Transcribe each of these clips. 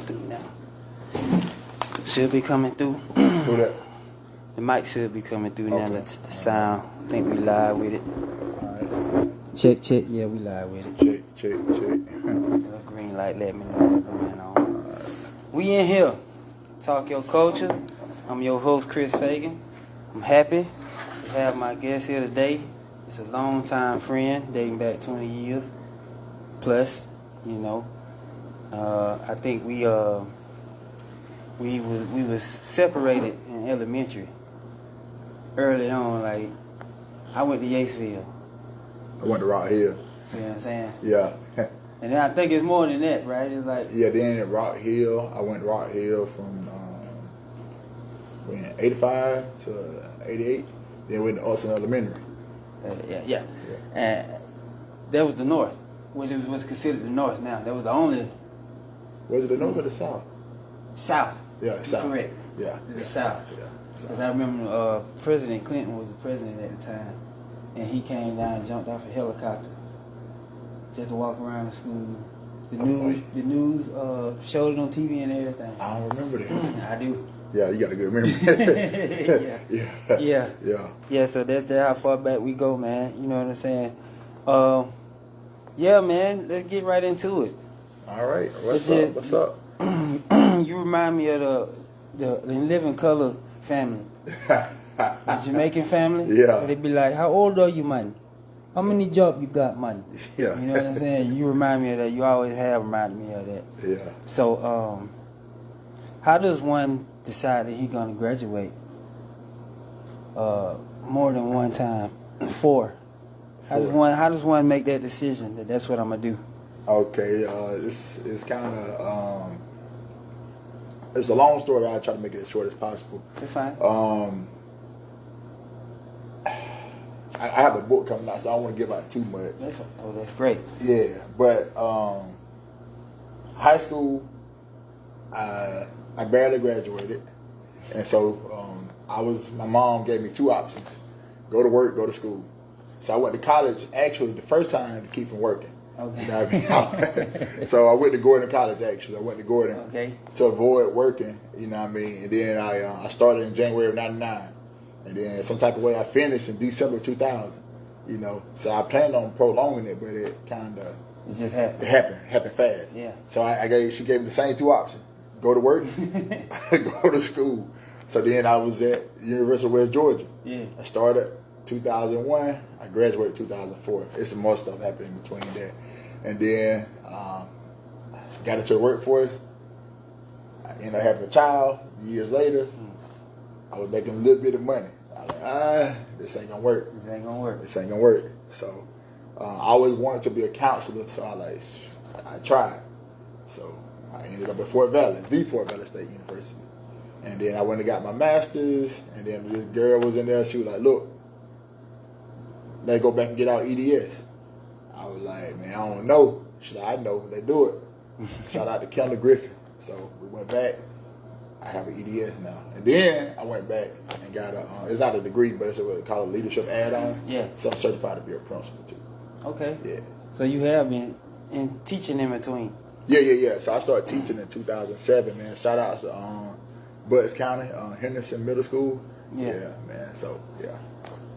through now. Should be coming through. Who that? The mic should be coming through now. Okay. That's the sound. I think we live with it. Alright. Check. Yeah, we live with it. Check. The green light let me know what's going on. We in here. Talk Your Culture. I'm your host, Chris Fagan. I'm happy to have my guest here today. It's a long-time friend, dating back 20 years plus. You know, I think we was separated in elementary early on. Like, I went to Yatesville. I went to Rock Hill. See what I'm saying? Yeah. And then I think it's more than that, right? It's like, Yeah, then at Rock Hill, I went to Rock Hill from 85 to 88. Then went to Austin Elementary. Yeah. And that was the North, which was considered the North now. That was the only Was it the North or the South? South. Yeah, South. Correct. Yeah. The South. Yeah. Because I remember President Clinton was the president at the time, and he came down and jumped off a helicopter just to walk around the school. The news showed it on TV and everything. I don't remember that. I do. Yeah, you got a good memory. Yeah, so that's how far back we go, man. You know what I'm saying? Yeah, man, let's get right into it. All right. What's up? You remind me of the Living Color family. The Jamaican family. Yeah. So they be like, how old are you, man? How many jobs you got, man? Yeah. You know what I'm saying? You remind me of that. You always have reminded me of that. Yeah. So, how does one decide that he's going to graduate more than one time? Four. How does one make that decision that that's what I'm going to do? Okay, it's kind of it's a long story. I try to make it as short as possible. That's fine. I have a book coming out, so I don't want to give out too much. That's great. Yeah, but high school, I barely graduated, and so my mom gave me two options: go to work, go to school. So I went to college actually the first time to keep from working. Okay. You know what I mean? So I went to Gordon College actually. I went to Gordon to avoid working. You know what I mean? And then I started in January of '99. And then some type of way I finished in December 2000, you know. So I planned on prolonging it, but it kind of... It just happened. It happened fast. Yeah. So she gave me the same two options. Go to work, go to school. So then I was at University of West Georgia. Yeah. I started 2001. I graduated 2004. It's some more stuff happening in between there. And then got into the workforce. I ended up having a child years later. I was making a little bit of money. I was like, this ain't gonna work. This ain't gonna work. So I always wanted to be a counselor, so I tried. So I ended up at Fort Valley, the Fort Valley State University. And then I went and got my master's, and then this girl was in there, she was like, look, let's go back and get our EDS. I was like, man, I don't know. She's like, I know, let's do it. Shout out to Kendall Griffin. So we went back. I have an EDS now. And then I went back and got it's not a degree, but it's what they call a leadership add-on. Yeah. So I'm certified to be a principal too. Okay. Yeah. So you have been in teaching in between? Yeah. So I started teaching in 2007, man. Shout out to Butts County, Henderson Middle School. Yeah, man. So, yeah.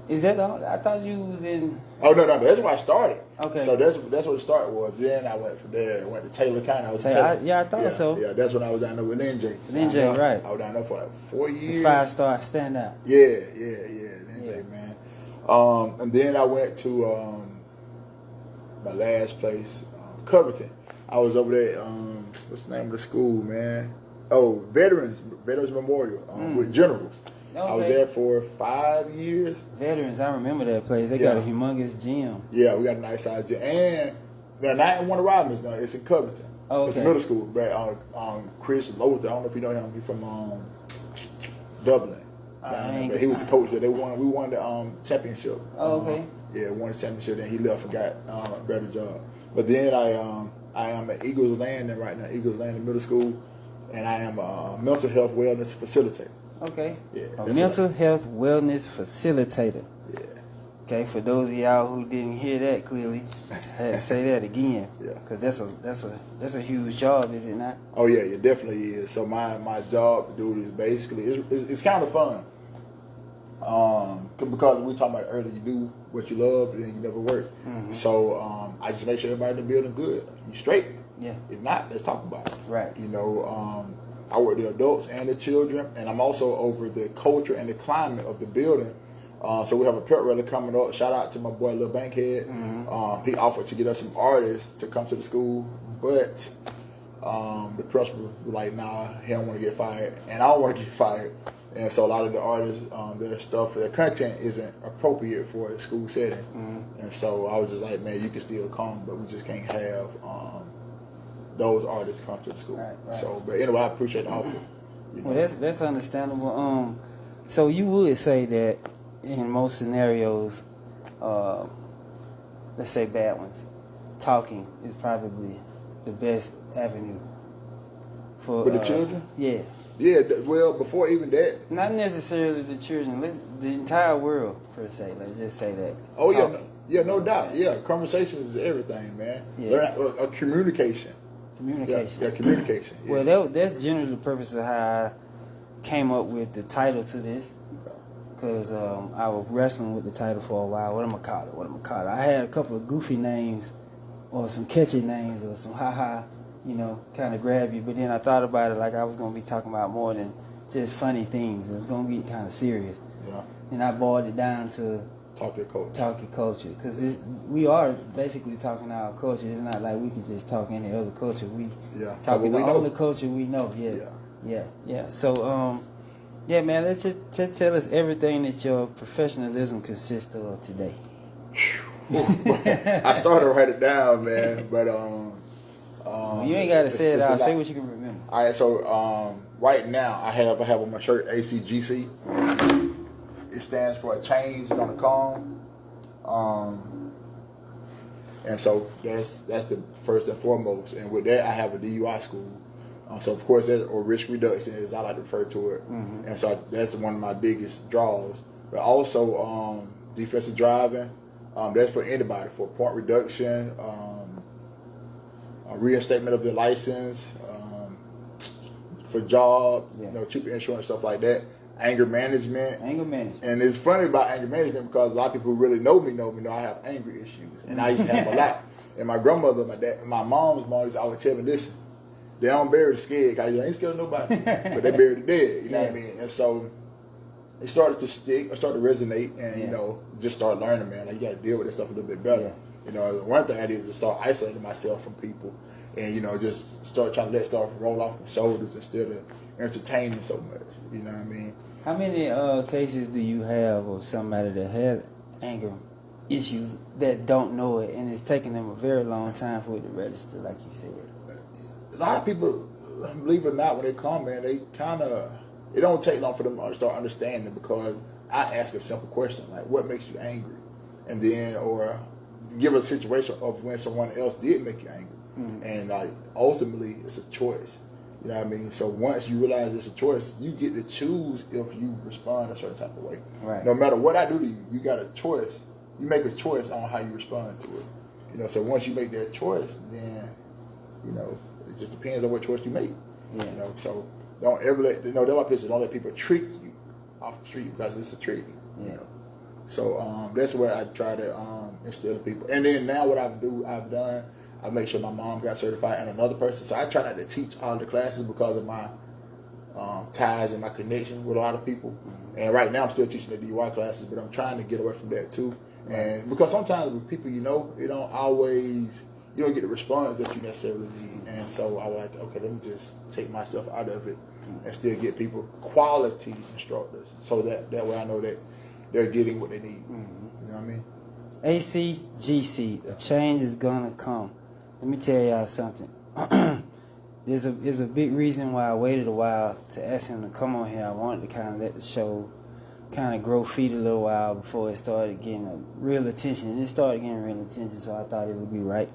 Is that all? I thought you was in... Oh, no. That's where I started. Okay. So that's what the start was. Then I went from there. I went to Taylor County. I thought so. Yeah, that's when I was down there with Lynn J. Right. I was down there for like 4 years. The 5-star standout. Yeah. Lynn J, man. And then I went to my last place, Covington. I was over there, what's the name of the school, man? Oh, Veterans Memorial with Generals. Okay. I was there for 5 years. Veterans, I remember that place. They got a humongous gym. Yeah, we got a nice size gym. And they're not in one of Rodman's, no. It's in Covington. Oh, okay. It's a middle school. But Chris Lothar, I don't know if you know him. He's from Dublin. But he was the coach there. We won the championship. Oh, okay. Yeah, won the championship. Then he left and got a better job. But then I am at Eagles Landing right now, Eagles Landing Middle School. And I am a mental health wellness facilitator. Okay. Yeah. A mental health wellness facilitator. Yeah. Okay, for those of y'all who didn't hear that clearly, I had to say that again. Yeah. Because that's a huge job, is it not? Oh yeah, it definitely is. So my job, dude, is basically it's kind of fun. Because we talking about earlier, you do what you love and you never work. Mm-hmm. So I just make sure everybody in the building good. You straight? Yeah. If not, let's talk about it. Right. You know, I work with the adults and the children, and I'm also over the culture and the climate of the building. So we have a pep rally coming up. Shout out to my boy Lil Bankhead. Mm-hmm. He offered to get us some artists to come to the school, but the principal was like, nah, he don't want to get fired, and I don't want to get fired. And so a lot of the artists, their content isn't appropriate for a school setting. Mm-hmm. And so I was just like, man, you can still come, but we just can't have those artists come to the school. Right. So, but anyway, I appreciate the offer. You know? Well, that's understandable. So you would say that in most scenarios, let's say bad ones, talking is probably the best avenue for the children. Yeah. Yeah. Well, before even that, not necessarily the children, the entire world per se. Let's just say that. Oh talking, yeah, no doubt. Yeah, conversations is everything, man. Yeah. Communication. Communication. Yeah, communication. Yeah. Well, that's generally the purpose of how I came up with the title to this. Because I was wrestling with the title for a while. What am I call it? I had a couple of goofy names or some catchy names or some ha-ha, kind of grab you. But then I thought about it like I was going to be talking about more than just funny things. It was going to be kind of serious. Yeah. And I boiled it down to Talk Your Culture. Talk Your Culture. Because we are basically talking our culture. It's not like we can just talk any other culture. We talking the only culture we know. Yeah. So, yeah, man, let's just tell us everything that your professionalism consists of today. I started to write it down, man, but you ain't got to say it out. Say what you can remember. All right, so right now I have on my shirt ACGC. It stands for a change gonna come, and so that's the first and foremost. And with that, I have a D.U.I. school. So of course, that's or risk reduction, as I like to refer to it, and so that's one of my biggest draws. But also defensive driving, that's for anybody, for point reduction, reinstatement of the license, for job, cheaper insurance, stuff like that. Anger management. And it's funny about anger management because a lot of people who really know me know I have anger issues, and I used to have a lot. And my grandmother, my mom's mom used to always tell me, listen. They don't bury the scared because you ain't scared of nobody, but they bury the dead. You know what I mean? And so it started to stick, it started to resonate, and just start learning, man. Like you got to deal with this stuff a little bit better. Yeah. One thing I did is to start isolating myself from people, and just start trying to let stuff roll off my shoulders instead of entertaining so much. You know what I mean? How many cases do you have of somebody that has anger issues that don't know it, and it's taking them a very long time for it to register, like you said? A lot of people, believe it or not, when they come, man, it don't take long for them to start understanding because I ask a simple question, like, what makes you angry? And then, or give a situation of when someone else did make you angry. Mm-hmm. And ultimately, it's a choice. You know what I mean? So once you realize it's a choice, you get to choose if you respond a certain type of way. Right. No matter what I do to you, you got a choice. You make a choice on how you respond to it. So once you make that choice, then, it just depends on what choice you make. Yeah. So don't ever let that's my picture. Don't let people trick you off the street because it's a trick. Yeah. So that's what I try to instill in people. And then now what I've done, I make sure my mom got certified and another person. So I try not to teach all the classes because of my ties and my connection with a lot of people. Mm-hmm. And right now I'm still teaching the D.U.I. classes, but I'm trying to get away from that too. Right. And because sometimes with people you don't always. You don't get the response that you necessarily need. And so I was like, okay, let me just take myself out of it and still get people quality instructors so that way I know that they're getting what they need. Mm-hmm. You know what I mean? ACGC, a change is gonna come. Let me tell y'all something. There's a big reason why I waited a while to ask him to come on here. I wanted to kind of let the show kind of grow feet a little while before it started getting real attention. And it started getting real attention, so I thought it would be right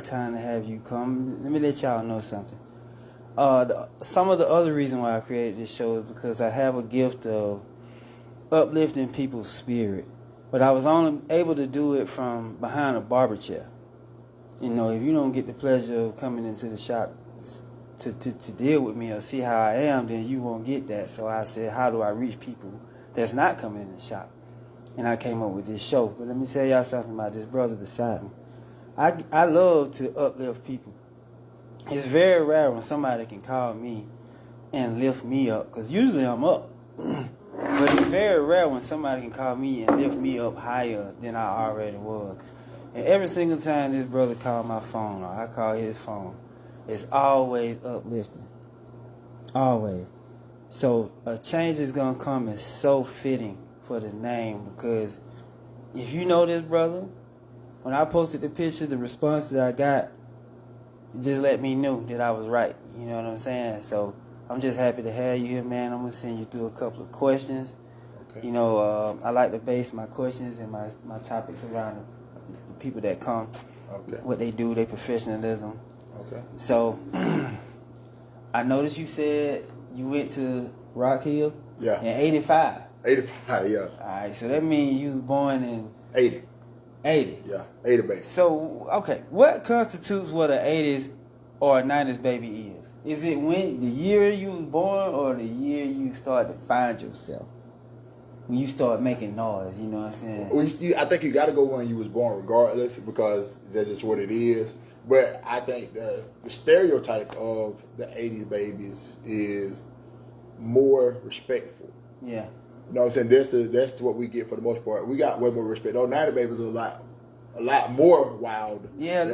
time to have you come. Let me let y'all know something. Some of the other reason why I created this show is because I have a gift of uplifting people's spirit. But I was only able to do it from behind a barber chair. You know, if you don't get the pleasure of coming into the shop to deal with me or see how I am, then you won't get that. So I said, how do I reach people that's not coming in the shop? And I came up with this show. But let me tell y'all something about this brother beside me. I love to uplift people. It's very rare when somebody can call me and lift me up, because usually I'm up. But it's very rare when somebody can call me and lift me up higher than I already was. And every single time this brother called my phone or I call his phone, it's always uplifting. Always. So a change is going to come is so fitting for the name, because if you know this brother, when I posted the picture, the response that I got just let me know that I was right. You know what I'm saying? So I'm just happy to have you here, man. I'm going to send you through a couple of questions. Okay. You know, I like to base my questions and my topics around the people that come, what they do, their professionalism. Okay. So I noticed you said you went to Rock Hill in 85. 85, yeah. All right, so that means you was born in 80. 80. Yeah, 80 baby. So, okay, what constitutes what an 80s or a 90s baby is? Is it when the year you was born or the year you start to find yourself? When you start making noise, you know what I'm saying? Well, I think you got to go when you was born regardless, because that's just what it is. But I think the stereotype of the 80s babies is more respectful. Yeah. You know what I'm saying? That's what we get for the most part. We got way more respect. Those 90 babies are a lot more wild. Yeah,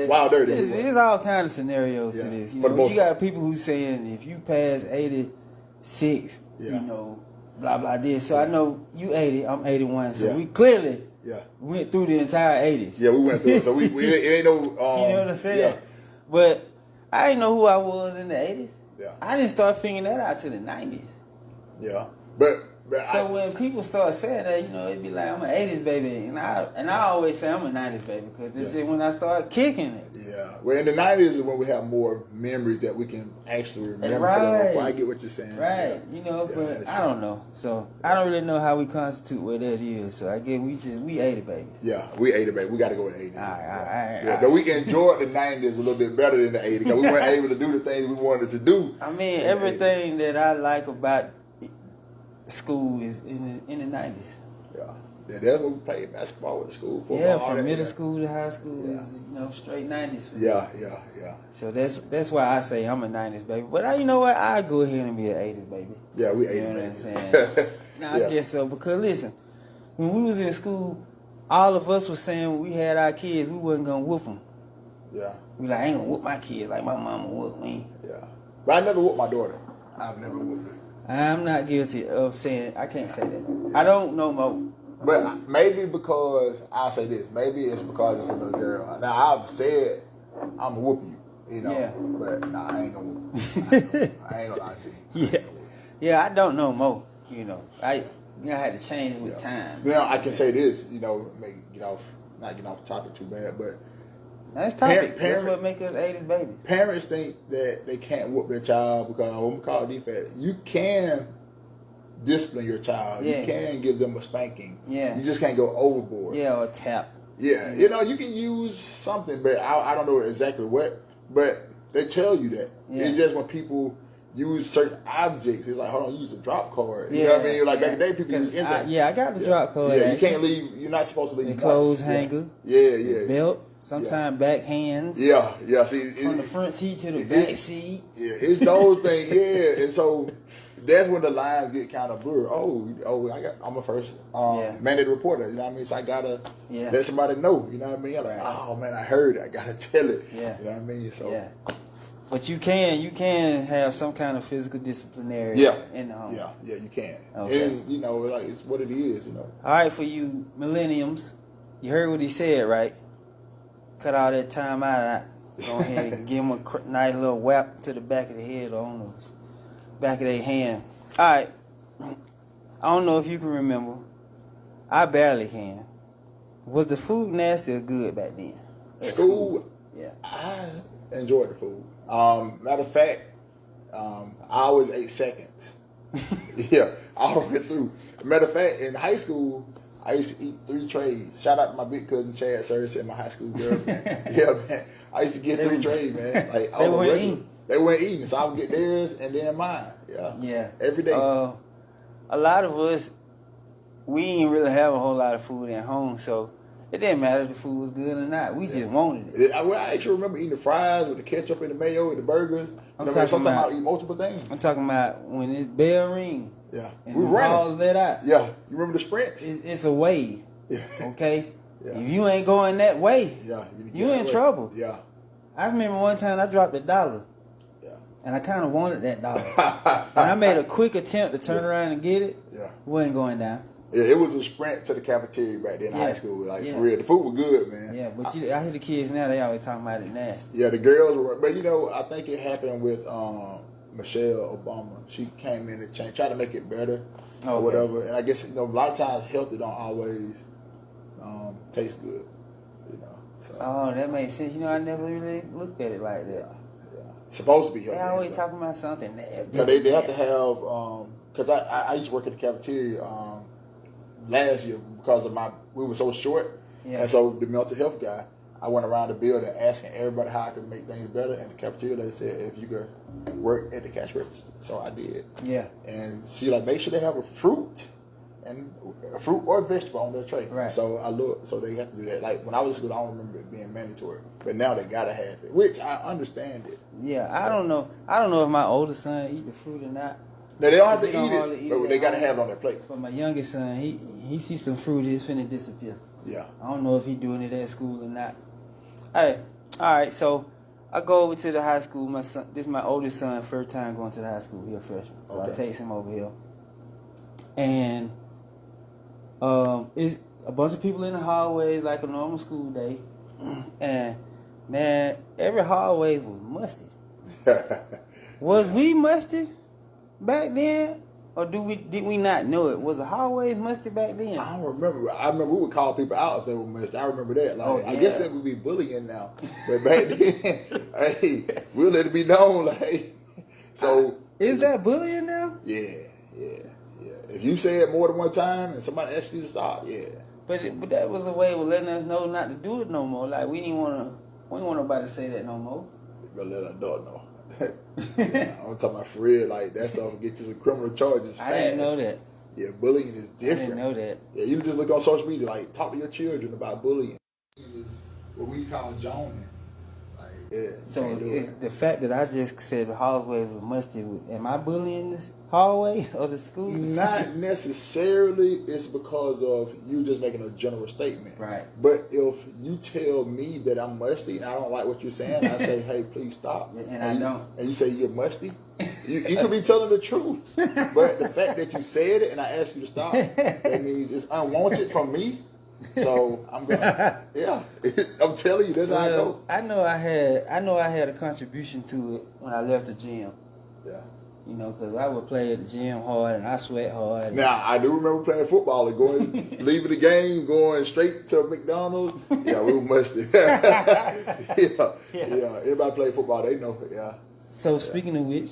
wilder than there's all kinds of scenarios to this. You know, you got people who saying if you pass 86, you know, blah blah this. So I know you 80, I'm 81. So we clearly went through the entire 80s. Yeah, we went through it. So it ain't no. You know what I'm saying? Yeah. But I didn't know who I was in the 80s. Yeah. I didn't start figuring that out till the 90s. Yeah, so when people start saying that, you know, it'd be like, I'm an 80s baby. And I always say I'm a 90s baby, because this is when I start kicking it. Yeah. Well, in the 90s is when we have more memories that we can actually remember. Right. I get what you're saying. Right. You know, but I don't know. So I don't really know how we constitute what that is. So I guess we 80 babies. Yeah, we 80 babies. We got to go with 80. All right. Yeah, but we enjoyed the 90s a little bit better than the 80s, because we weren't able to do the things we wanted to do. I mean, everything that I like about school is in the 90s. Yeah, that's when we played basketball with the school. Yeah, from middle school to high school is, you know, straight 90s. Yeah. So that's why I say I'm a 90s baby. But you know what? I go ahead and be an 80s baby. Yeah, we 80s. You know what I'm saying? Now I guess so, because listen, when we was in school, all of us was saying when we had our kids, we wasn't gonna whoop them. Yeah. We like, I ain't gonna whoop my kids like my mama whooped me. Yeah. But I never whooped my daughter. I've never whooped her. I'm not guilty of saying, I can't say that. I don't know more. But maybe because, I'll say this, maybe it's because it's a little girl. Now, I've said, I'm going to whoop you, you know. Yeah. But, nah, I ain't going to whoop you. I ain't going to lie to you. Yeah, I don't know more, you know. I had to change with time. Now, I can say this, you know, maybe not get off the topic too bad, but that's topic. That's what makes us 80s babies. Parents think that they can't whoop their child because of what we call defect. You can discipline your child. Yeah. You can give them a spanking. Yeah. You just can't go overboard. Yeah, or tap. Yeah. You know, you can use something, but I don't know exactly what, but they tell you that. Yeah. It's just when people use certain objects, it's like, hold on, use a drop card. You know what I mean? Like back in the day, people use anything. I got the drop card. Yeah, you can't leave, you're not supposed to leave the clothes hanger. Yeah. Belt. Sometimes back hands. Yeah. See, from the front seat to the back seat. Yeah, it's those things. Yeah, and so that's when the lines get kind of blurred. I'm a first mandated reporter. You know what I mean? So I gotta let somebody know. You know what I mean? Like, oh man, I heard it. I gotta tell it. Yeah. You know what I mean? So. But you can have some kind of physical disciplinary in the home. Yeah, you can. Okay. And you know, like it's what it is. You know. All right, for you millenniums, you heard what he said, right? Cut all that time out. Go ahead and give them a nice little whap to the back of the head or on the back of their hand. All right. I don't know if you can remember. I barely can. Was the food nasty or good back then? School? Yeah. I enjoyed the food. Matter of fact, I always ate seconds. Yeah, all the way through. Matter of fact, in high school, I used to eat 3 trays. Shout out to my big cousin Chad Service and my high school girlfriend. Yeah, man. I used to get 3 trays, man. Like they weren't eating. They weren't eating, so I would get theirs and then mine. Yeah. Yeah. Every day. A lot of us, we didn't really have a whole lot of food at home, so it didn't matter if the food was good or not. We just wanted it. I actually remember eating the fries with the ketchup and the mayo and the burgers. Sometimes I eat multiple things. I'm talking about when it bell ring. Yeah. And the balls let out. Yeah. You remember the sprints? It's a wave. Yeah. Okay? Yeah. If you ain't going that way, you in trouble. Yeah. I remember one time I dropped $1. Yeah. And I kind of wanted that $1. And I made a quick attempt to turn around and get it. Yeah. Wasn't going down. Yeah, it was a sprint to the cafeteria back then in high school. Like, for real. The food was good, man. Yeah, but I hear the kids now, they always talking about it nasty. Yeah, the girls were. But, I think it happened with Michelle Obama. She came in and tried to make it better or whatever. And I guess, a lot of times healthy don't always taste good, So. Oh, that makes sense. I never really looked at it like that. Yeah. It's supposed to be healthy. They always talking about something. They have to have, because I used to work in the cafeteria last year because we were so short. Yeah. And so the mental health guy, I went around the building asking everybody how I could make things better. And the cafeteria lady said, if you could work at the cash register. So I did. Yeah. And she make sure they have a fruit or vegetable on their tray. Right. So so they have to do that. Like when I was in school, I don't remember it being mandatory. But now they gotta have it, which I understand it. Yeah, I don't know. I don't know if my older son eat the fruit or not. No, they don't have to eat it, but they gotta have it on their plate. But my youngest son, he sees some fruit, he's finna disappear. Yeah. I don't know if he doing it at school or not. Hey, all right. So I go over to the high school. My son, this is my oldest son, first time going to the high school. He's a freshman, so I take him over here, and it's a bunch of people in the hallways like a normal school day, and man, every hallway was musty. Was we musty back then? Or did we not know it? Was the hallways musty back then? I don't remember. I remember we would call people out if they were musty. I remember that. Like, I guess that would be bullying now. But back then, hey, we'll let it be known. Like, so is that bullying now? Yeah. If you say it more than one time and somebody asks you to stop, yeah. But that was a way of letting us know not to do it no more. Like we didn't want nobody to say that no more. But let an adult know. I'm talking about for real, like that stuff will get you some criminal charges. I didn't know that. Yeah, bullying is different. I didn't know that. Yeah, you just look on social media, like talk to your children about bullying. What we call joning. Like, yeah. So the fact that I just said the hallways were musty, am I bullying this hallway or the school? Not necessarily. It's because of you just making a general statement. Right. But if you tell me that I'm musty and I don't like what you're saying, I say, hey, please stop. And I don't. And you say you're musty. You could be telling the truth. But the fact that you said it and I asked you to stop, that means it's unwanted from me. So I'm gonna, I'm telling you, that's how I go. I know I had a contribution to it when I left the gym. Yeah. Because I would play at the gym hard and I sweat hard. Now, I do remember playing football and leaving the game, going straight to McDonald's. Yeah, we were musty. yeah. Everybody play football, they know. Yeah. So speaking of which,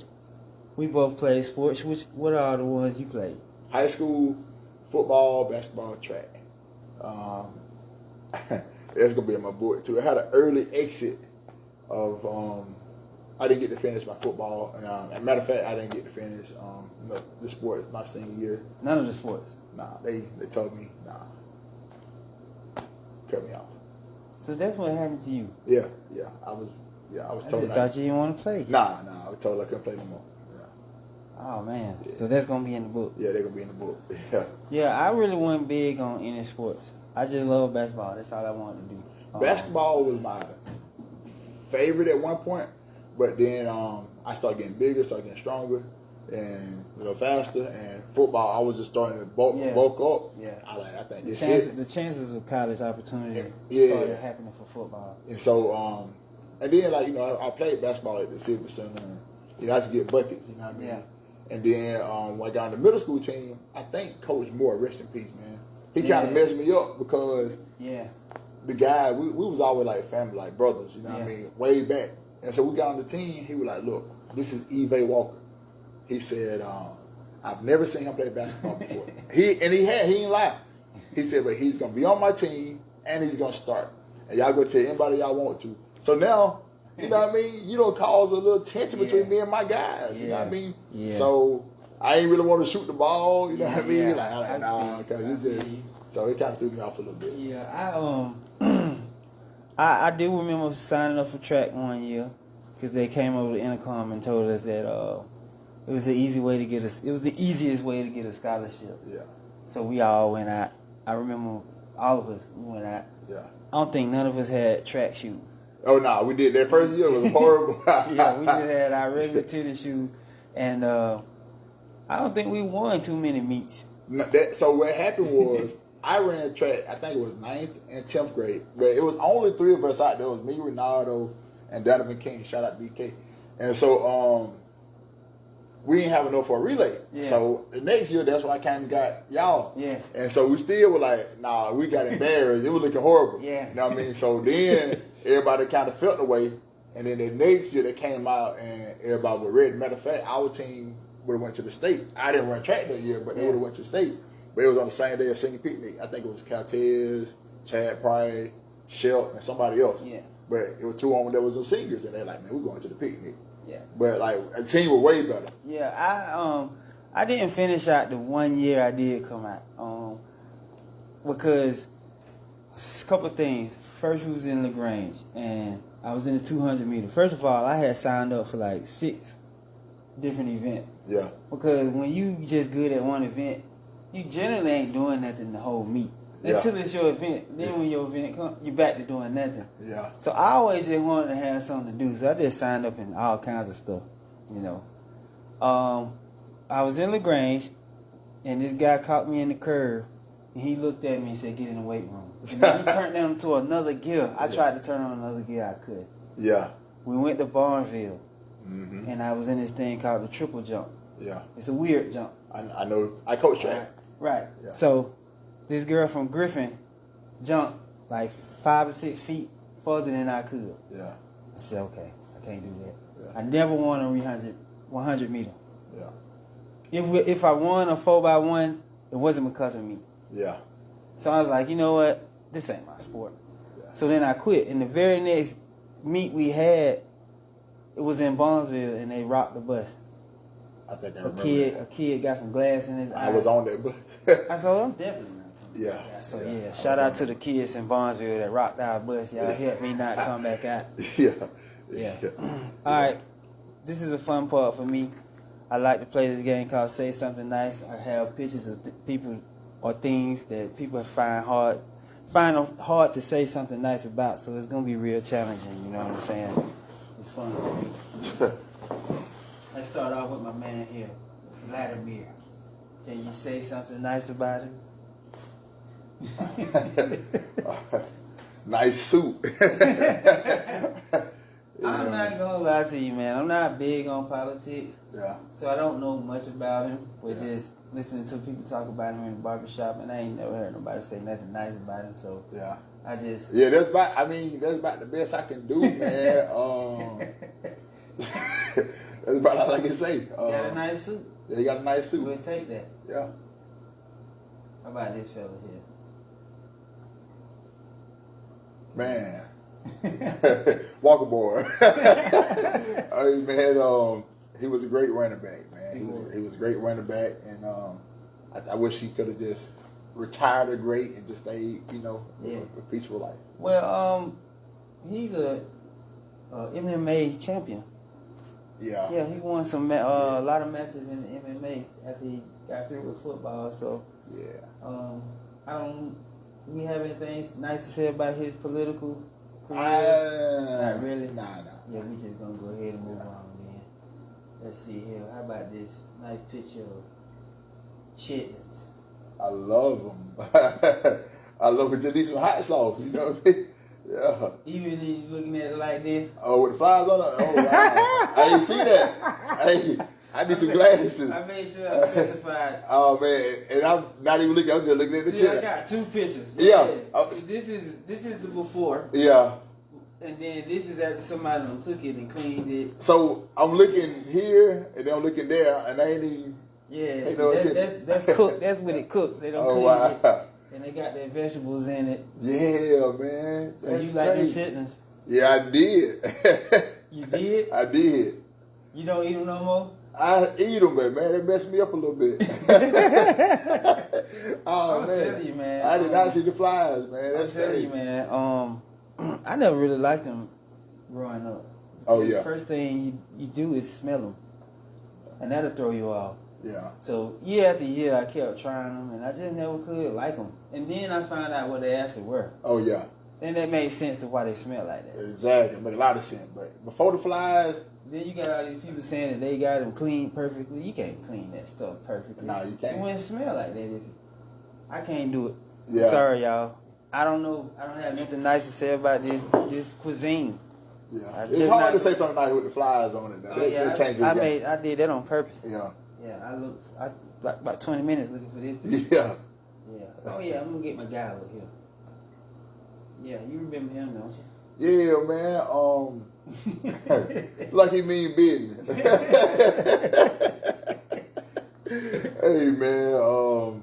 we both played sports. What are the ones you played? High school, football, basketball, track. That's gonna be in my book too. I had an early exit of I didn't get to finish my football, and as a matter of fact, I didn't get to finish the sports my senior year. None of the sports. Nah, they told me cut me off. So that's what happened to you. Yeah, I was told. I just thought you didn't want to play. Nah, I was told I couldn't play no more. Oh man, so that's gonna be in the book. Yeah, they're gonna be in the book. Yeah. Yeah, I really wasn't big on any sports. I just love basketball. That's all I wanted to do. Basketball was my favorite at one point, but then I started getting bigger, started getting stronger, and a little faster. And football, I was just starting to bulk up. Yeah, I think the chances of college opportunity started happening for football. And so, and then I played basketball at the Civic Center. And, I used to get buckets. You know what I mean? Yeah. And then when I got on the middle school team, I think Coach Moore, rest in peace, man. He kind of messed me up because the guy, we was always like family, like brothers, you know what I mean, way back. And so we got on the team, he was like, look, this is E.V. Walker. He said, I've never seen him play basketball before. He ain't lie. He said, but he's gonna be on my team and he's gonna start. And y'all go tell anybody y'all want to. So now, you know what I mean? You don't cause a little tension between me and my guys. You know what I mean? Yeah. So I ain't really want to shoot the ball. You know what I mean? Yeah, like nah, because it just so it kind of threw me off a little bit. Yeah, I do remember signing up for track one year because they came over the intercom and told us that it was the easiest way to get a scholarship. Yeah. So we all went out. I remember all of us went out. Yeah. I don't think none of us had track shoes. Oh no, we did that first year. It was horrible. Yeah, we just had our regular tennis shoes, and I don't think we won too many meets. No, so what happened was I ran track. I think it was 9th and 10th grade, but it was only 3 of us out there. It was me, Ronaldo, and Donovan King. Shout out DK. And so we didn't have enough for a relay. Yeah. So the next year, that's when I came and got y'all. Yeah. And so we still were like, nah, we got embarrassed. It was looking horrible. Yeah. You know what I mean? So then everybody kind of felt the way. And then the next year they came out and everybody was ready. Matter of fact, our team would have went to the state. I didn't run track that year, but they would have went to the state. But it was on the same day of senior picnic. I think it was Caltez, Chad Pride, Shelp, and somebody else. Yeah. But it was 2 on that was the seniors, and they're like, man, we're going to the picnic. Yeah. But like a team was way better. Yeah, I didn't finish out the 1 year I did come out. Because a couple of things. First we was in LaGrange and I was in the 200 meter. First of all, I had signed up for like 6 different events. Yeah. Because when you just good at one event, you generally ain't doing nothing the whole meet. Yeah. Until it's your event. Then when your event comes, you're back to doing nothing. Yeah. So I always just wanted to have something to do. So I just signed up in all kinds of stuff, you know. I was in LaGrange, and this guy caught me in the curve, and he looked at me and said, get in the weight room. And then he turned down to another gear. I tried to turn on another gear. I could. Yeah. We went to Barnesville, and I was in this thing called the triple jump. Yeah. It's a weird jump. I know. I coach track. Right. Yeah. So this girl from Griffin jumped like 5 or 6 feet further than I could. Yeah. I said, okay, I can't do that. Yeah. I never won a 100 meter. Yeah. If I won a 4x1, it wasn't because of me. Yeah. So I was like, you know what? This ain't my sport. Yeah. So then I quit. And the very next meet we had, it was in Barnesville, and they rocked the bus. I think I remember. A kid got some glass in his eye. I was on that bus. I said, I'm definitely not. Yeah. Shout out to the kids in Barnesville that rocked our bus. Y'all helped me not come back out. Yeah. All right. This is a fun part for me. I like to play this game called Say Something Nice. I have pictures of people or things that people find hard to say something nice about. So it's gonna be real challenging. You know what I'm saying? It's fun for me. Let's start off with my man here, Vladimir. Can you say something nice about him? Nice suit. I'm not gonna lie to you, man. I'm not big on politics. Yeah. So I don't know much about him. We're just listening to people talk about him in the barbershop, and I ain't never heard nobody say nothing nice about him. So yeah. That's about the best I can do, man. That's about all I can say. You got a nice suit. Yeah, you got a nice suit. We'll take that. Yeah. How about this fella here? Man. Walker boy. Hey, man, he was a great running back, man. He was a great running back, and I wish he could have just retired great and just stayed, a peaceful life. Well, he's a MMA champion. Yeah. Yeah, he won a lot of matches in the MMA after he got through with football. So yeah. We have anything nice to say about his political career? Not really. Nah. Yeah, we just gonna go ahead and move on, man. Let's see here. How about this nice picture of chitlins? I love them. I love it. Just need some hot sauce. You know what I mean? Yeah. Even if you looking at it like this. Oh, with the flies on it? Oh, wow. I didn't see that. I need some glasses. I made sure I specified. Oh, man. And I'm not even looking. I'm just looking at the chair. I got 2 pictures. Yeah. This is the before. Yeah. And then this is after somebody took it and cleaned it. So I'm looking here and then I'm looking there and I ain't even. Yeah, so that's cooked. That's when it cooked. They don't clean it. And they got their vegetables in it. Yeah, man. So you like them chitlins? Yeah, I did. You did? I did. You don't eat them no more? I eat them, but man, they messed me up a little bit. Oh, I'm man. telling you, man. I did not see the flies, man. That's I'm telling you, man. I never really liked them growing up. Oh, yeah. The first thing you do is smell them. And that'll throw you off. Yeah. So year after year, I kept trying them, and I just never could like them. And then I found out what they actually were. Oh, yeah. Then that made sense to why they smell like that. Exactly. It made a lot of sense. But before the flies... Then you got all these people saying that they got them cleaned perfectly. You can't clean that stuff perfectly. No, you can't. It wouldn't smell like that. I can't do it. Yeah. Sorry, y'all. I don't know. I don't have nothing nice to say about this cuisine. Yeah. It's hard to say something nice with the flies on it. Now. They changed the game. I did that on purpose. Yeah. Yeah, I like about 20 minutes looking for this. Yeah. Yeah. Oh yeah, I'm gonna get my guy over here. Yeah, you remember him, don't you? Yeah, man. Like he mean business. Hey, man.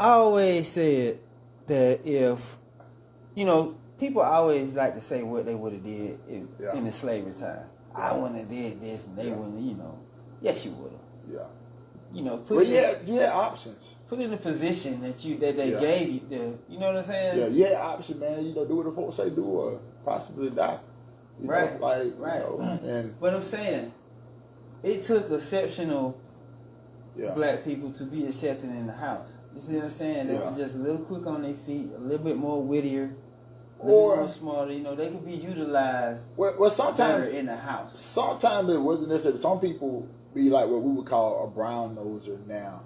I always said that if, people always like to say what they would have did in the slavery time. I wouldn't have did this, and they wouldn't. Yes, you would have. Yeah. Put you had options. Put in the position that they gave you. You know what I'm saying? Yeah, you had options, man. Do what the folks say do, or possibly die. Right. Right. And but I'm saying, it took exceptional black people to be accepted in the house. You see what I'm saying? They were just a little quick on their feet, a little bit more wittier, a little bit more smarter. They could be utilized sometimes better in the house. Sometimes it wasn't necessarily. Some people be like what we would call a brown noser now.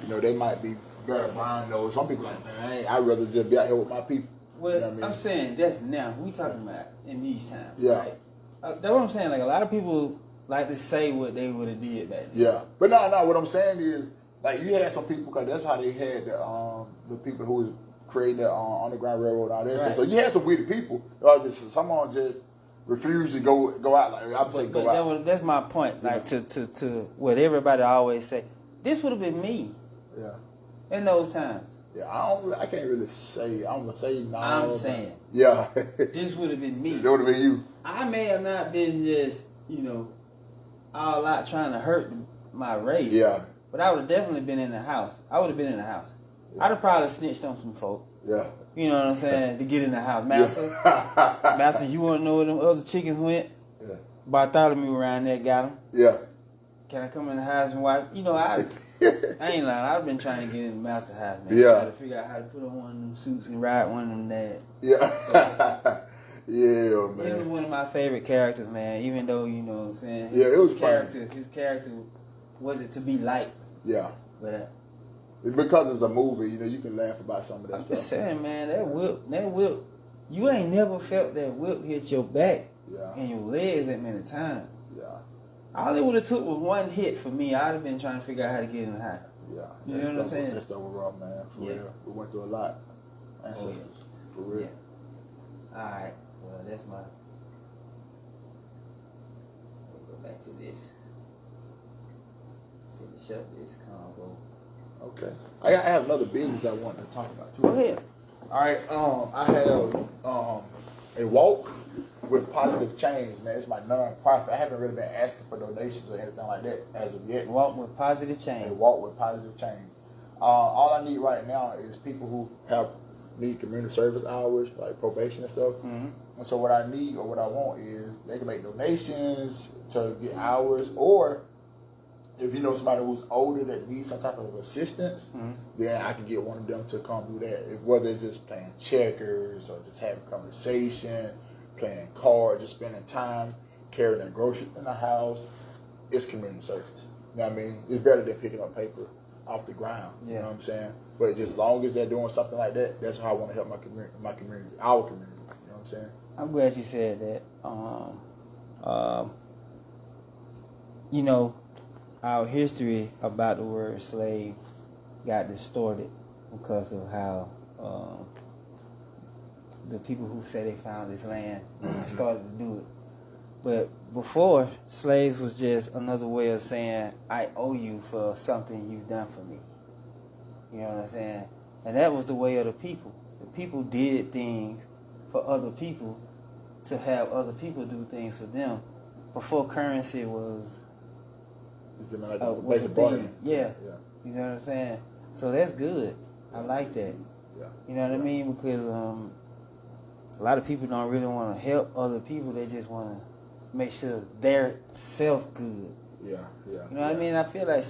They might be better brown nose. Some people like, man, I'd rather just be out here with my people. Well, you know what I mean? I'm saying that's now. We talking about in these times. Yeah. Right? That's what I'm saying. Like, a lot of people like to say what they would have did back then. Yeah. But no, what I'm saying is, like, you had some people, because that's how they had the people who was creating the Underground Railroad and all that stuff. So you had some weird people. Someone just refused to go out. Like, I would say go out. That's my point. Like, to what everybody always say. This would have been me. Yeah. In those times. Yeah, I can't really say. I'm gonna say no. I'm saying. Yeah. This would have been me. That would have been you. I may have not been just, all out trying to hurt my race. Yeah. But I would have definitely been in the house. I would have been in the house. Yeah. I'd have probably snitched on some folk. Yeah. You know what I'm saying? To get in the house. Master, Master, you want to know where them other chickens went? Yeah. Bartholomew around there got them. Yeah. Can I come in the house and wipe? I ain't lying. I've been trying to get in the master house, man. Yeah. Try to figure out how to put on one of them suits and ride one of them dads. Yeah. So, yeah, man. He was one of my favorite characters, man. Even though, you know what I'm saying? It was His character wasn't to be liked. Yeah. But it's because it's a movie, you can laugh about some of that stuff. I'm just saying, man, that whip, you ain't never felt that whip hit your back and your legs that many times. Yeah. All it would have took was one hit for me. I'd have been trying to figure out how to get in the house. Yeah. You know what I'm saying? That stuff was rough, man. For real. We went through a lot. Ancestors. For real. Yeah. All right. Well, that's my... We'll go back to this. Finish up this convo. Okay. I have another business I want to talk about, too. Go ahead. All right. I have a walk with positive change, man. It's my non-profit. I haven't really been asking for donations or anything like that as of yet. Walk with positive change. A walk with positive change. All I need right now is people who need community service hours, like probation and stuff. Mm-hmm. And so what I need or what I want is they can make donations to get hours, or if you know somebody who's older that needs some type of assistance, then I can get one of them to come do that. Whether it's just playing checkers or just having conversation, playing cards, just spending time carrying their groceries in the house, it's community service. You know what I mean? It's better than picking up paper off the ground. You know what I'm saying? But just as long as they're doing something like that, that's how I want to help our community, our community. You know what I'm saying? I'm glad you said that. Our history about the word slave got distorted because of how the people who say they found this land started to do it. But before, slaves was just another way of saying, I owe you for something you've done for me. You know what I'm saying? And that was the way of the people. The people did things for other people to have other people do things for them before currency was a thing. Yeah. You know what I'm saying? So that's good. I like that. Yeah. You know what I mean? Because a lot of people don't really want to help other people. They just want to make sure they're self good. Yeah. You know what I mean? I feel like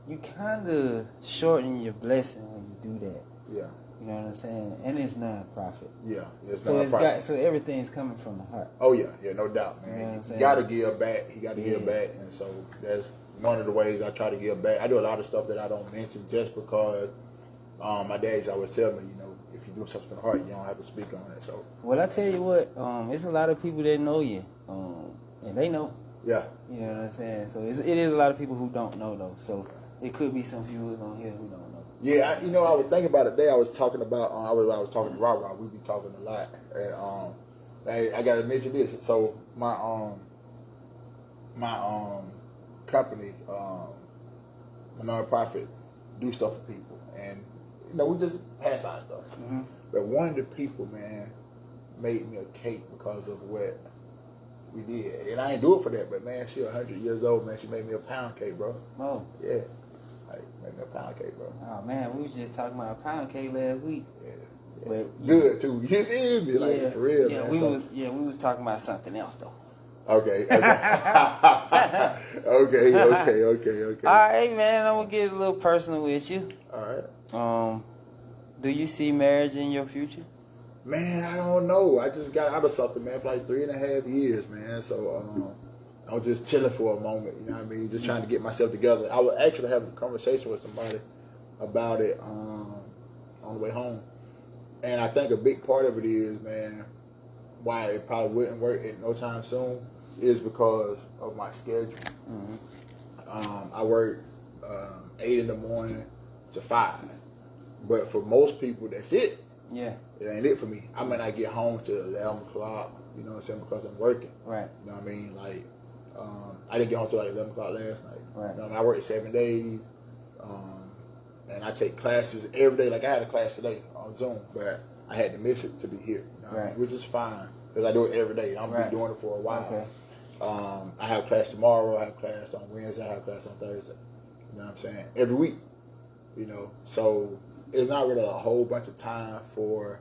you kind of shorten your blessing when you do that. Yeah. You know what I'm saying? And it's non-profit. Yeah. So everything's coming from the heart. Oh yeah, no doubt, man. You know what I'm saying? You gotta give back. You gotta give back, and so that's one of the ways I try to give back. I do a lot of stuff that I don't mention just because my dad's always tell me, if you do something from the heart, you don't have to speak on it. So. Well, I tell you what, it's a lot of people that know you, and they know. Yeah. You know what I'm saying? So it is a lot of people who don't know though. So it could be some viewers on here who don't know. Yeah, I was thinking about it today. I was talking about I was talking to Rob. We be talking a lot, and I gotta mention this. So my company, my nonprofit, do stuff for people, and we just pass out stuff. Mm-hmm. But one of the people, man, made me a cake because of what we did, and I ain't do it for that. But man, she 100 years old, man. She made me a pound cake, bro. Oh, yeah. Make me a pound cake, bro. Oh man, we was just talking about a pound cake last week. Yeah. But, good too. You feel me? Like for real, man. We was talking about something else though. Okay. Okay. All right, man. I'm gonna get a little personal with you. All right. Do you see marriage in your future? Man, I don't know. I just got out of something, man, for like 3.5 years, man. So I was just chilling for a moment, you know what I mean? Just trying to get myself together. I was actually having a conversation with somebody about it on the way home. And I think a big part of it is, man, why it probably wouldn't work at no time soon is because of my schedule. Mm-hmm. I work 8 in the morning to 5. But for most people, that's it. Yeah. It ain't it for me. I may not get home till 11 o'clock, you know what I'm saying, because I'm working. Right. You know what I mean? Like, I didn't get home till like 11 o'clock last night. Right. You know what I mean? I work 7 days, and I take classes every day. Like I had a class today on Zoom, but I had to miss it to be here. You know what I mean? Which is fine because I do it every day. I'm gonna be doing it for a while. Okay. I have class tomorrow. I have class on Wednesday. I have class on Thursday. You know what I'm saying? Every week. So it's not really a whole bunch of time for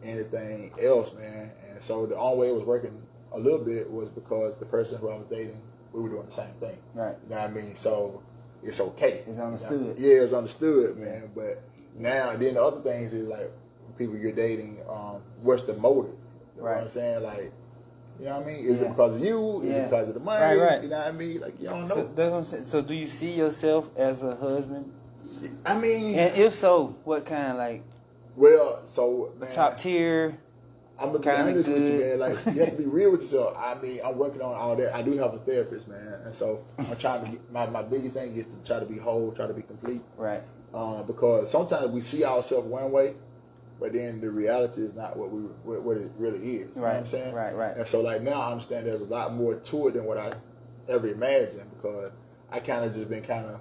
anything else, man. And so the only way it was working a little bit was because the person who I was dating, we were doing the same thing. Right. You know what I mean? So it's okay. It's understood. Yeah, it's understood, man. But now, then the other things is like people you're dating, what's the motive? You know what I'm saying? Like, you know what I mean? Is it because of you? Is it because of the money? Right. You know what I mean? Like, you don't know. So, that's what I'm saying. So do you see yourself as a husband? I mean... And if so, what kind of like... Well, so, man... Top tier... I'm gonna be honest with you, man. Like, you have to be real with yourself. I mean, I'm working on all that. I do have a therapist, man, and so I'm trying to get my biggest thing is to try to be whole, try to be complete. Right. Because sometimes we see ourselves one way, but then the reality is not what it really is. You know what I'm saying? Right. And so, like now, I understand there's a lot more to it than what I ever imagined because I kind of just been kind of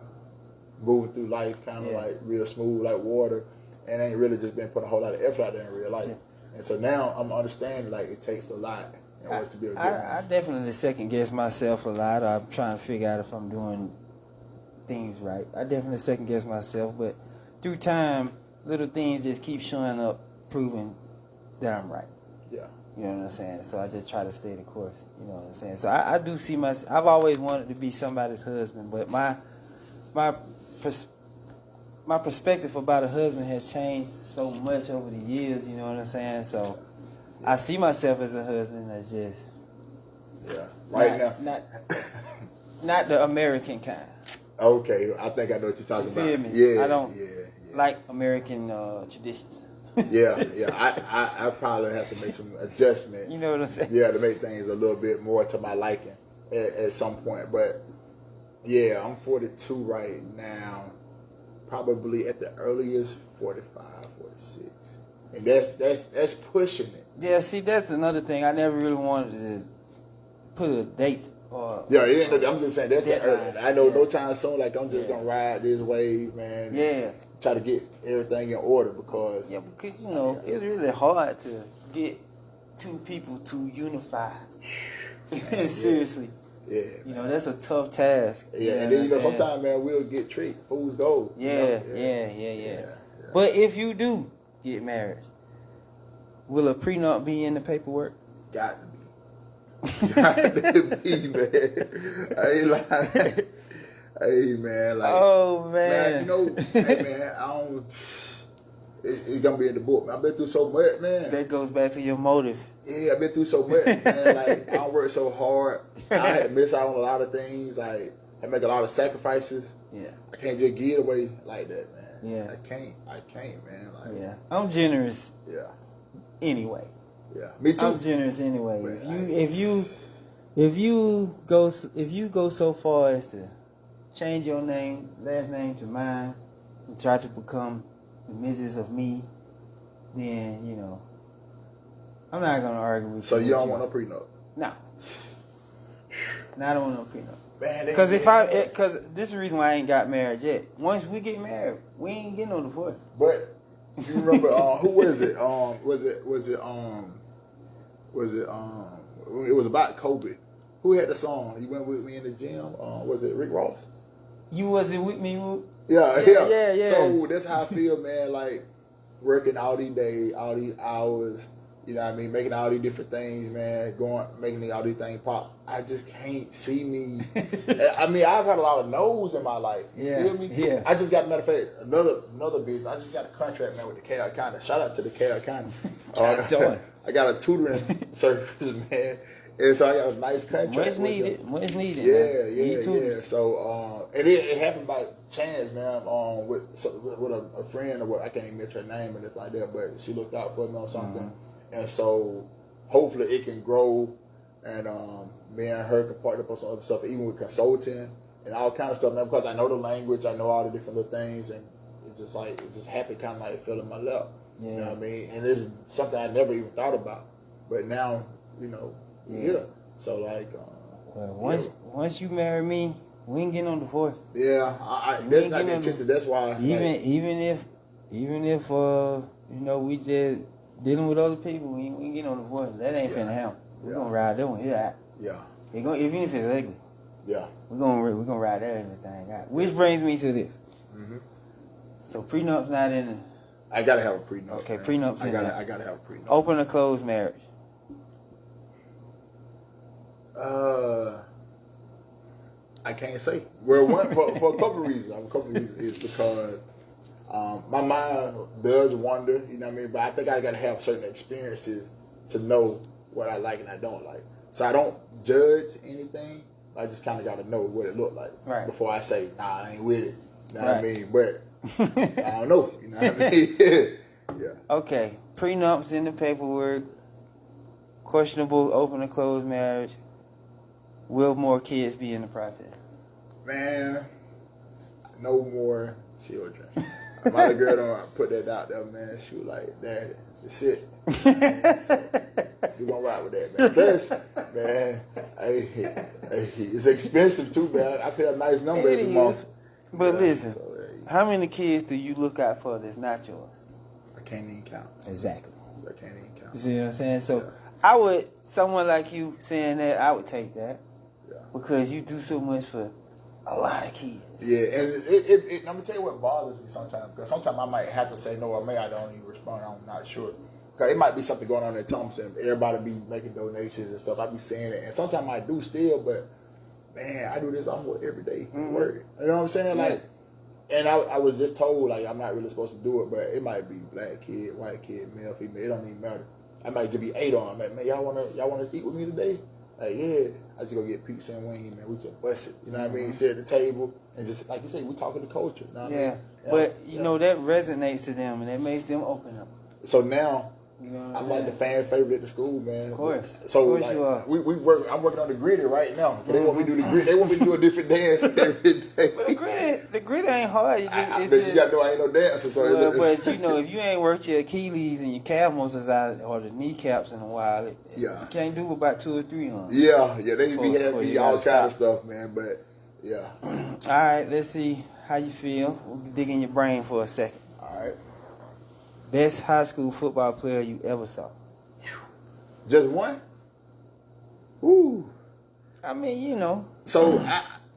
moving through life, kind of like real smooth like water, and ain't really just been putting a whole lot of effort out there in real life. Yeah. And so now I'm understanding like it takes a lot in order to be a good I definitely second guess myself a lot. I'm trying to figure out if I'm doing things right. I definitely second guess myself, but through time, little things just keep showing up, proving that I'm right. Yeah. You know what I'm saying? So I just try to stay the course. You know what I'm saying? So I do see myself. I've always wanted to be somebody's husband, but my perspective about a husband has changed so much over the years, you know what I'm saying? So I see myself as a husband that's just not the American kind. Okay, I think I know what you're talking about. Feel me? Yeah, I don't like American traditions. I probably have to make some adjustments. You know what I'm saying? Yeah, to make things a little bit more to my liking at some point. But yeah, I'm 42 right now. Probably at the earliest 45, 46. And that's pushing it. Yeah, see, that's another thing. I never really wanted to put a date or... Yeah, I'm just saying, that's the early. I know no time soon, like, I'm just going to ride this wave, man. Yeah. try to get everything in order because because it's really hard to get two people to unify. Seriously. Yeah. That's a tough task. Yeah, and then sometimes, man, we'll get tricked. Fools gold. Yeah. But if you do get married, will a prenup be in the paperwork? Got to be. Got to be, man. I ain't lying. Hey, man. Like, oh, man. Hey, man, it's going to be in the book, man. I've been through so much, man. That goes back to your motive. Yeah, I've been through so much, man. Like, I worked so hard. I had to miss out on a lot of things. Like, I make a lot of sacrifices. Yeah. I can't just give it away like that, man. Yeah. I can't, man. Like, I'm generous. Yeah. Anyway. Yeah. Me too. I'm generous anyway. If you go so far as to change your last name to mine, and try to become the Mrs. of me, then I'm not gonna argue with you. So you don't want no prenup? No. I don't want no prenup. Because because this is the reason why I ain't got married yet. Once we get married, we ain't getting no divorce. But you remember who was it? It was about COVID. Who had the song? You went with me in the gym. Was it Rick Ross? You wasn't with me. Yeah. So that's how I feel, man. Like working all these days, all these hours. You know what I mean? Making all these different things, man. Making all these things pop. I just can't see me. I mean, I've had a lot of no's in my life. You feel me? Yeah. I just got, matter of fact, another business. I just got a contract, man, with the Cal County. Shout out to the Cal County. I got a tutoring service, man. And so I got a nice contract. Much needed. Yeah. So, and it happened by chance, man. With a friend or what, I can't even mention her name and it's like that, but she looked out for me on something. Mm-hmm. And so, hopefully it can grow, and me and her can partner up on some other stuff, even with consulting and all kind of stuff, man, because I know the language, I know all the different little things, and it's just happy, kind of like feeling my lap. Yeah. You know what I mean? And this is something I never even thought about. But now, So, like... once you marry me, we ain't getting no divorce. Yeah, that's not the intention. That's why... Even if we just dealing with other people, we ain't getting no divorce. That ain't finna happen. We're gonna ride that one here out. Yeah. Even if it's ugly. Yeah. We're gonna ride that thing out. Which brings me to this. Mm-hmm. So prenup's not in it. I gotta have a prenup. Okay, man. Prenup's in there. I gotta have a prenup. Open or closed marriage? I can't say. Well, for a couple of reasons. A couple of reasons is because my mind does wander, you know what I mean? But I think I got to have certain experiences to know what I like and I don't like. So I don't judge anything. I just kind of got to know what it looked like before I say, nah, I ain't with it. You know what I mean? But I don't know. You know what I mean? Yeah. Okay. Prenups in the paperwork. Questionable open or closed marriage. Will more kids be in the process? Man, no more children. My little girl don't put that out there, man. She was like, Daddy, it's it. So, you gonna ride with that, man. Plus, man, it's expensive too, man. I pay a nice number every month. But listen, how many kids do you look out for that's not yours? I can't even count. Exactly. I can't even count. You see what I'm saying? So someone like you saying that, I would take that. Yeah. Because you do so much for a lot of kids. Yeah, and I'm gonna tell you what bothers me sometimes. Because sometimes I might have to say no, or maybe I don't even respond. I'm not sure. Because it might be something going on at Thompson. Everybody be making donations and stuff. I be saying it, and sometimes I do still. But man, I do this almost every day. Work. You know what I'm saying? Like, and I was just told like I'm not really supposed to do it, but it might be black kid, white kid, male, female. It don't even matter. I might just be 8 on. Like, man, y'all wanna eat with me today? Like, yeah. I just go get pizza and wings, man. We just bust it. You know what I mean? Sit at the table and just, like you say, we talking the culture. You know what I mean? But, you know, that resonates to them and that makes them open up. So now, you know what I'm like the fan favorite at the school, man. Of course. So, of course you are. We work. I'm working on the gritty right now. They want me to do the gritty. They want me to do a different dance every day. But the gritty ain't hard. You got to know I ain't no dancer. So but, you know, if you ain't worked your Achilles and your calf muscles out or the kneecaps in a while, you can't do about 2 or 3 on. Yeah. They be having me all kind of stuff, man. But Yeah. All right, let's see how you feel. We'll dig in your brain for a second. All right. Best high school football player you ever saw? Just one? Ooh. I mean, you know. So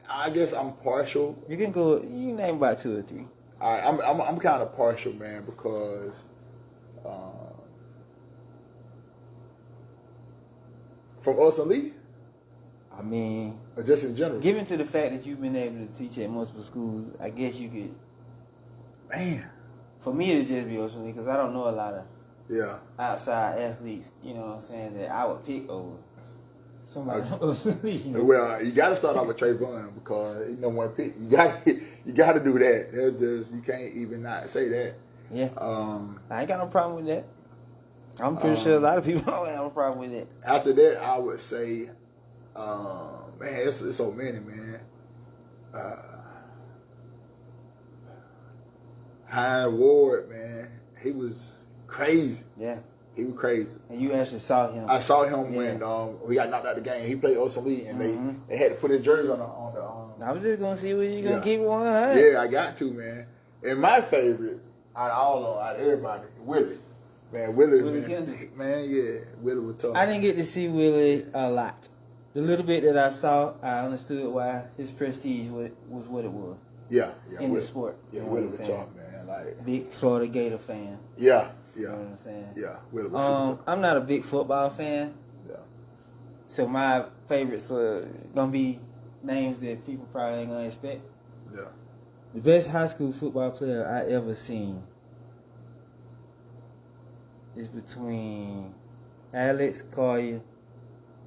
I guess I'm partial. You can go. You can name about 2 or 3. All right, I'm kind of partial, man, because from Austin Lee. I mean, or just in general. Given to the fact that you've been able to teach at multiple schools, I guess you could. Man. For me, it'd just be Ocean Lee because I don't know a lot of outside athletes. You know what I'm saying? That I would pick over somebody from Ocean Lee. You know? Well, you got to start off with Trayvon because one pick. You got to do that. There's just you can't even not say that. Yeah. I ain't got no problem with that. I'm pretty sure a lot of people don't have a problem with that. After that, I would say, man, it's so many, man. Hines Ward, man, he was crazy. Yeah. He was crazy. And you actually saw him. I saw him when we got knocked out the game. He played Austin Lee, and they had to put his jersey on the I was just going to see where you going to keep it 100. Yeah, I got to, man. And my favorite, out of everybody, Willie. Man, Willie Willie was tough. I didn't get to see Willie a lot. The little bit that I saw, I understood why his prestige was what it was. Yeah, in the sport. Yeah, Willie was tough, man. Like big Florida Gator fan. Yeah. You know what I'm saying? Yeah, Willie was tough. I'm not a big football fan. Yeah. So my favorites are gonna be names that people probably ain't gonna expect. Yeah. The best high school football player I ever seen is between Alex Collier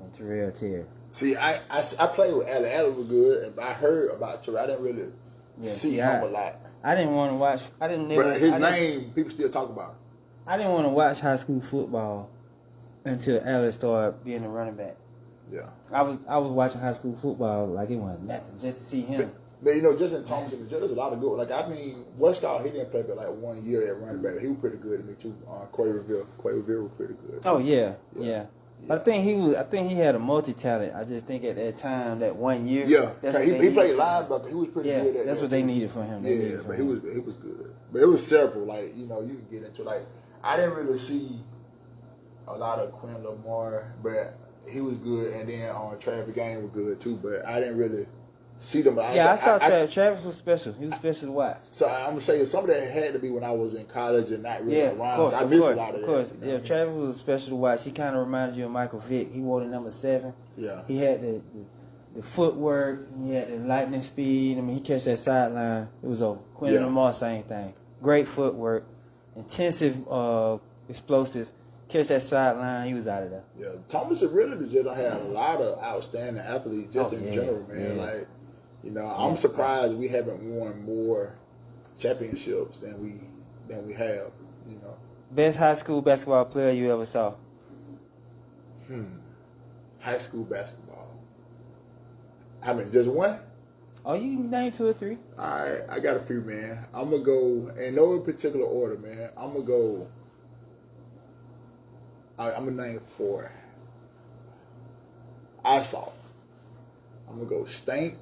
and Terrell Terry. See, I played with Alex. Alex was good, and I heard about Terrell. I didn't really see him a lot. I didn't want to watch. But his name, people still talk about. I didn't want to watch high school football until Alex started being a running back. Yeah. I was watching high school football like it wasn't nothing just to see him. But just in Thompson, there's a lot of good. Like, I mean, Westall, he didn't play but like 1 year at running back. He was pretty good to me too. Quay Revere was pretty good. Oh yeah. But I think he had a multi-talent. I just think at that time, that 1 year. Yeah, he played linebacker. He was pretty good at that. That's what they needed from him. He was good. But it was several. Like, you can get into like I didn't really see a lot of Quinn Lamar, but he was good. And then Travis Game was good too. But I didn't really see them. I saw Travis. Travis was special. He was special to watch. So I'm gonna say some of that had to be when I was in college and not really around. Course, so I missed a lot of that. Of course, Travis was special to watch. He kind of reminded you of Michael Vick. He wore the number 7. Yeah. He had the footwork. He had the lightning speed. I mean, he catch that sideline. It was over. Quinn Lamar, same thing. Great footwork, intensive, explosive. Catch that sideline, he was out of there. Yeah, Thomas really just had a lot of outstanding athletes just in general, man. Yeah. Like, I'm surprised we haven't won more championships than we have. Best high school basketball player you ever saw? High school basketball. I mean, just one? Oh, you can name 2 or 3. All right, I got a few, man. I'm gonna go in no particular order, man. I'm gonna go. I'm gonna name 4. I saw. I'm gonna go Stank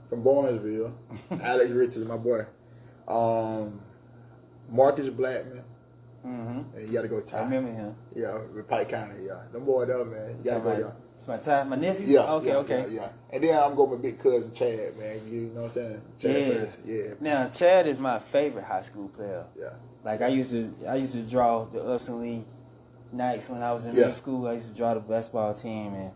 from Barnesville. Alex Richards, my boy. Marcus Blackman. And you gotta go Ty. I remember him. Yeah, with Pike County. Yeah, them boy there, man. You gotta go there. It's my Ty, my nephew. Yeah. Okay. Yeah. And then I'm going with big cousin Chad, man. You know what I'm saying? Chad. Yeah. Now Chad is my favorite high school player. Yeah. Like I used to draw the Upson Lee nights when I was in middle school. I used to draw the basketball team, and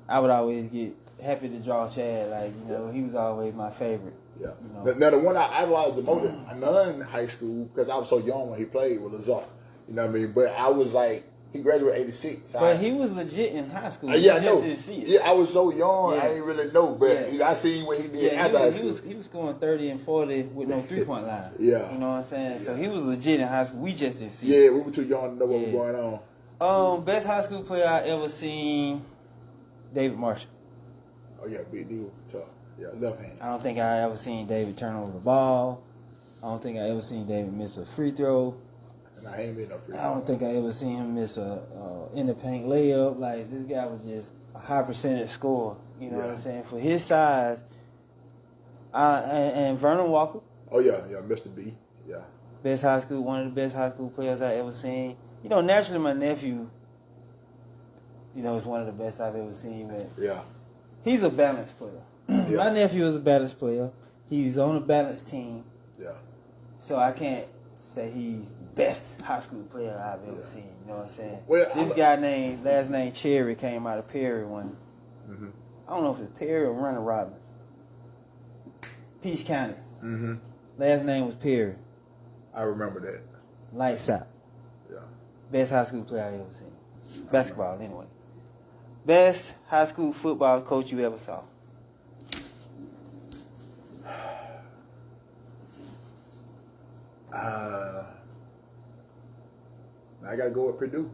I would always get happy to draw Chad. Like he was always my favorite. Yeah. Now the one I idolized the most in non-high school because I was so young when he played was Lazar. You know what I mean? But I was like, he graduated 86. But he was legit in high school. I know. Didn't see it. Yeah, I was so young, I didn't really know. But I seen what he did after high school. He was scoring 30 and 40 with no 3-point line. Yeah. You know what I'm saying? Yeah. So he was legit in high school. We just didn't see it. Yeah, we were too young to know what was going on. Best high school player I ever seen, David Marshall. Oh, yeah, big deal. Tough. Yeah, left hand. I don't think I ever seen David turn over the ball. I don't think I ever seen David miss a free throw. And I ain't made no free throw. I don't think I ever seen him miss a in the paint layup. Like, this guy was just a high percentage scorer. You know what I'm saying? For his size, And Vernon Walker. Oh yeah, Mr. B. Yeah. One of the best high school players I ever seen. You know, naturally my nephew, you know, is one of the best I've ever seen. But yeah, he's a balanced player. Yeah. My nephew is a balanced player. He's on a balanced team. Yeah. So I can't say he's best high school player I've ever seen. You know what I'm saying? Well, this guy last name Cherry came out of Perry one. Mm-hmm. I don't know if it's Perry or Runner Robbins. Peach County. Mm-hmm. Last name was Perry. I remember that. Lights out. Yeah. Best high school player I ever seen. Basketball, anyway. Best high school football coach you ever saw. I gotta go with Purdue.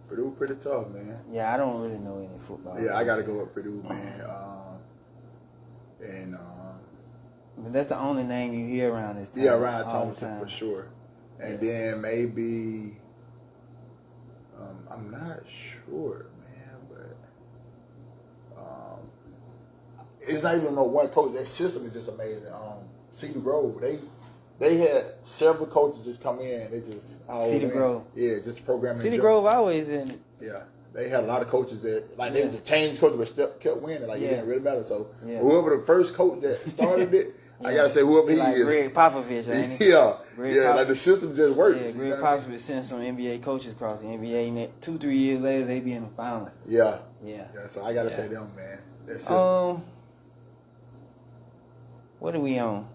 Purdue pretty tough, man. Yeah, I don't really know any football. Yeah, I gotta go with Purdue, man. But that's the only name you hear around this time. Yeah, Ryan Thompson for sure. And then maybe, I'm not sure, man, but it's not even no one coach. That system is just amazing. Cedar Grove, they had several coaches just come in. They just Cedar Grove, yeah, just programming. Cedar Grove always in it. Yeah, they had a lot of coaches that they just changed coaches, but still kept winning. Like it didn't really matter. So whoever the first coach that started it. I gotta say, whoever he like is. Greg Popovich, ain't he? Yeah. Greg like the system just works. Yeah, Greg Popovich sent some NBA coaches across the NBA, and 2-3 years later, they be in the finals. Yeah. Yeah. So I gotta say them, man. What are we on?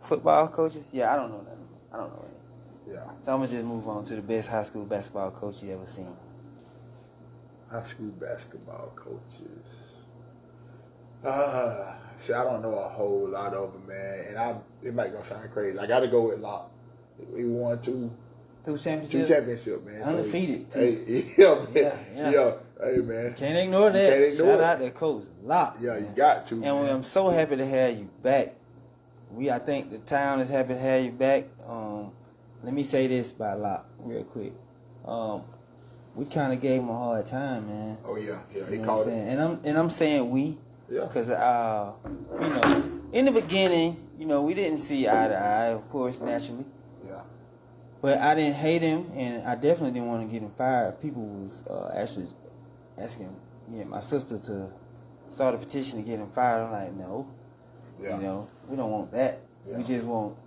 Football coaches? Yeah, I don't know nothing. I don't know any. Yeah. So I'm gonna just move on to the best high school basketball coach you ever seen. High school basketball coaches. See, I don't know a whole lot of them, man, and it might gonna sound crazy. I gotta go with Locke. We won two championships, man. Undefeated. So, hey, yeah, man. Yeah. Hey, man. Can't ignore that. Shout out that coach Locke. Yeah, you got to. And I'm so happy to have you back. I think the town is happy to have you back. Let me say this about Locke real quick. We kind of gave him a hard time, man. Oh yeah, he you know called it. And I'm saying we. Yeah. Because, in the beginning, we didn't see eye to eye, of course, naturally. Yeah. But I didn't hate him, and I definitely didn't want to get him fired. People was actually asking my sister to start a petition to get him fired. I'm like, no. Yeah. We don't want that. Yeah. We just want,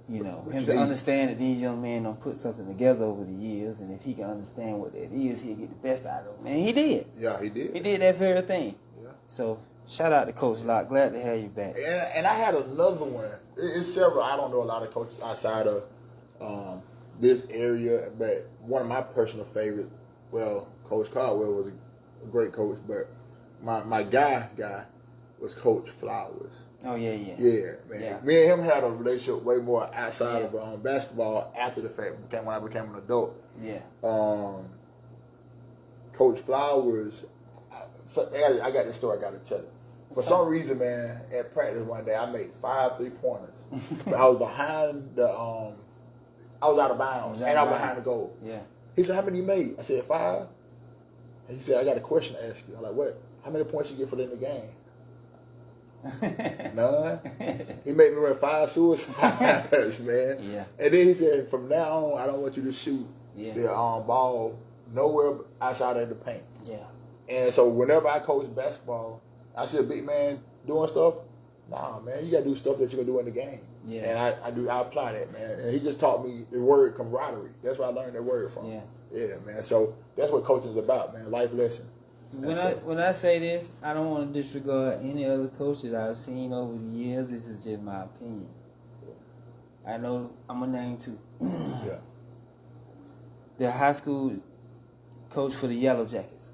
him to understand that these young men don't put something together over the years, and if he can understand what that is, he'll get the best out of them. And he did. Yeah, he did. He did that very thing. Yeah. So, shout out to Coach Locke. Glad to have you back. And I had another one. It's several. I don't know a lot of coaches outside of this area, but one of my personal favorites, Coach Caldwell was a great coach, but my guy was Coach Flowers. Oh, yeah. Yeah, man. Yeah. Me and him had a relationship way more outside of basketball after the fact, when I became an adult. Yeah. Coach Flowers, I got this story I got to tell you. For some reason, man, at practice one day, I made 5 3-pointers. But I was behind the, I was out of bounds, and I was behind the goal. Yeah. He said, how many you made? I said, 5. And he said, I got a question to ask you. I'm like, what? How many points you get for the end of the game? None. He made me run 5 suicides, man. Yeah. And then he said, from now on, I don't want you to shoot the ball nowhere outside of the paint. Yeah. And so whenever I coach basketball, I see a big man doing stuff. Nah, man, you got to do stuff that you're going to do in the game. Yeah. And I apply that, man. And he just taught me the word camaraderie. That's where I learned that word from. Yeah. Yeah, man. So that's what coaching is about, man. Life lessons. When I say this, I don't want to disregard any other coach that I've seen over the years. This is just my opinion. I know I'm going to name 2. Yeah. The high school coach for the Yellow Jackets.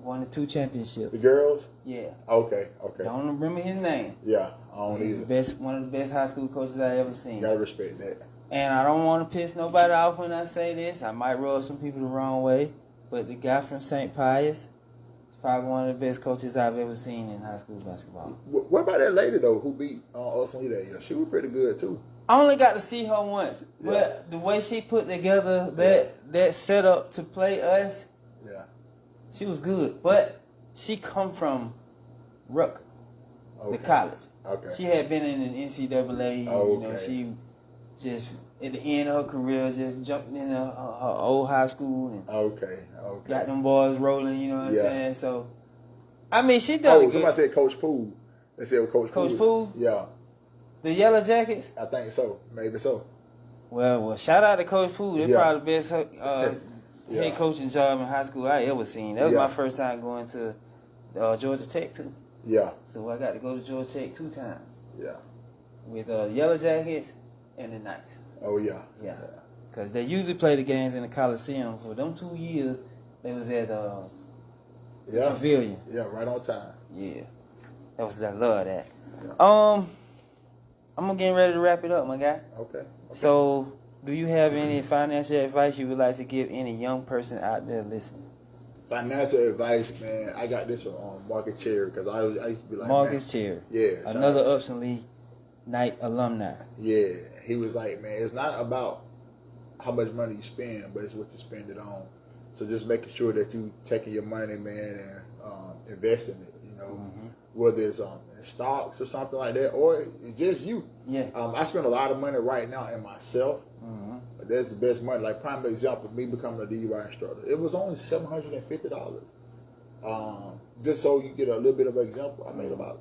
Won the 2 championships. The girls? Yeah. Okay. Don't remember his name. Yeah, I don't either. One of the best high school coaches I ever seen. You gotta respect that. And I don't want to piss nobody off when I say this. I might rub some people the wrong way. But the guy from St. Pius is probably one of the best coaches I've ever seen in high school basketball. What about that lady, though, who beat Austin that year? She was pretty good, too. I only got to see her once. Yeah. But the way she put together that setup to play us, she was good. But she come from Rucker. the college. Okay. She had been in the NCAA. Okay. You know, she just at the end of her career just jumped in her old high school and got them boys rolling. You know what I'm saying? So, I mean, she done. Oh, somebody said Coach Poole. They said it was Coach Poole. Yeah. The Yellow Jackets. I think so. Maybe so. Well, shout out to Coach Poole. They're probably the best head coaching job in high school I ever seen. That was my first time going to Georgia Tech too. Yeah. So I got to go to Georgia Tech 2 times. Yeah. With Yellow Jackets and the Knights. Oh yeah. Yeah. Because they usually play the games in the Coliseum. For them 2 years, they was at the Pavilion. Yeah, right on time. Yeah. I love that. Yeah. I'm getting ready to wrap it up, my guy. Okay. So, do you have any financial advice you would like to give any young person out there listening? Financial advice, man. I got this from Marcus Cherry because I used to be like Marcus Cherry. Yeah. Another Upson Lee Knight alumni. Yeah. He was like, man, it's not about how much money you spend, but it's what you spend it on. So just making sure that you taking your money, man, and investing it. You know, whether it's in stocks or something like that, or it's just you. Yeah. I spend a lot of money right now in myself. But that's the best money. Like prime example, me becoming a D.U.I instructor. It was only $750. Just so you get a little bit of an example, I made about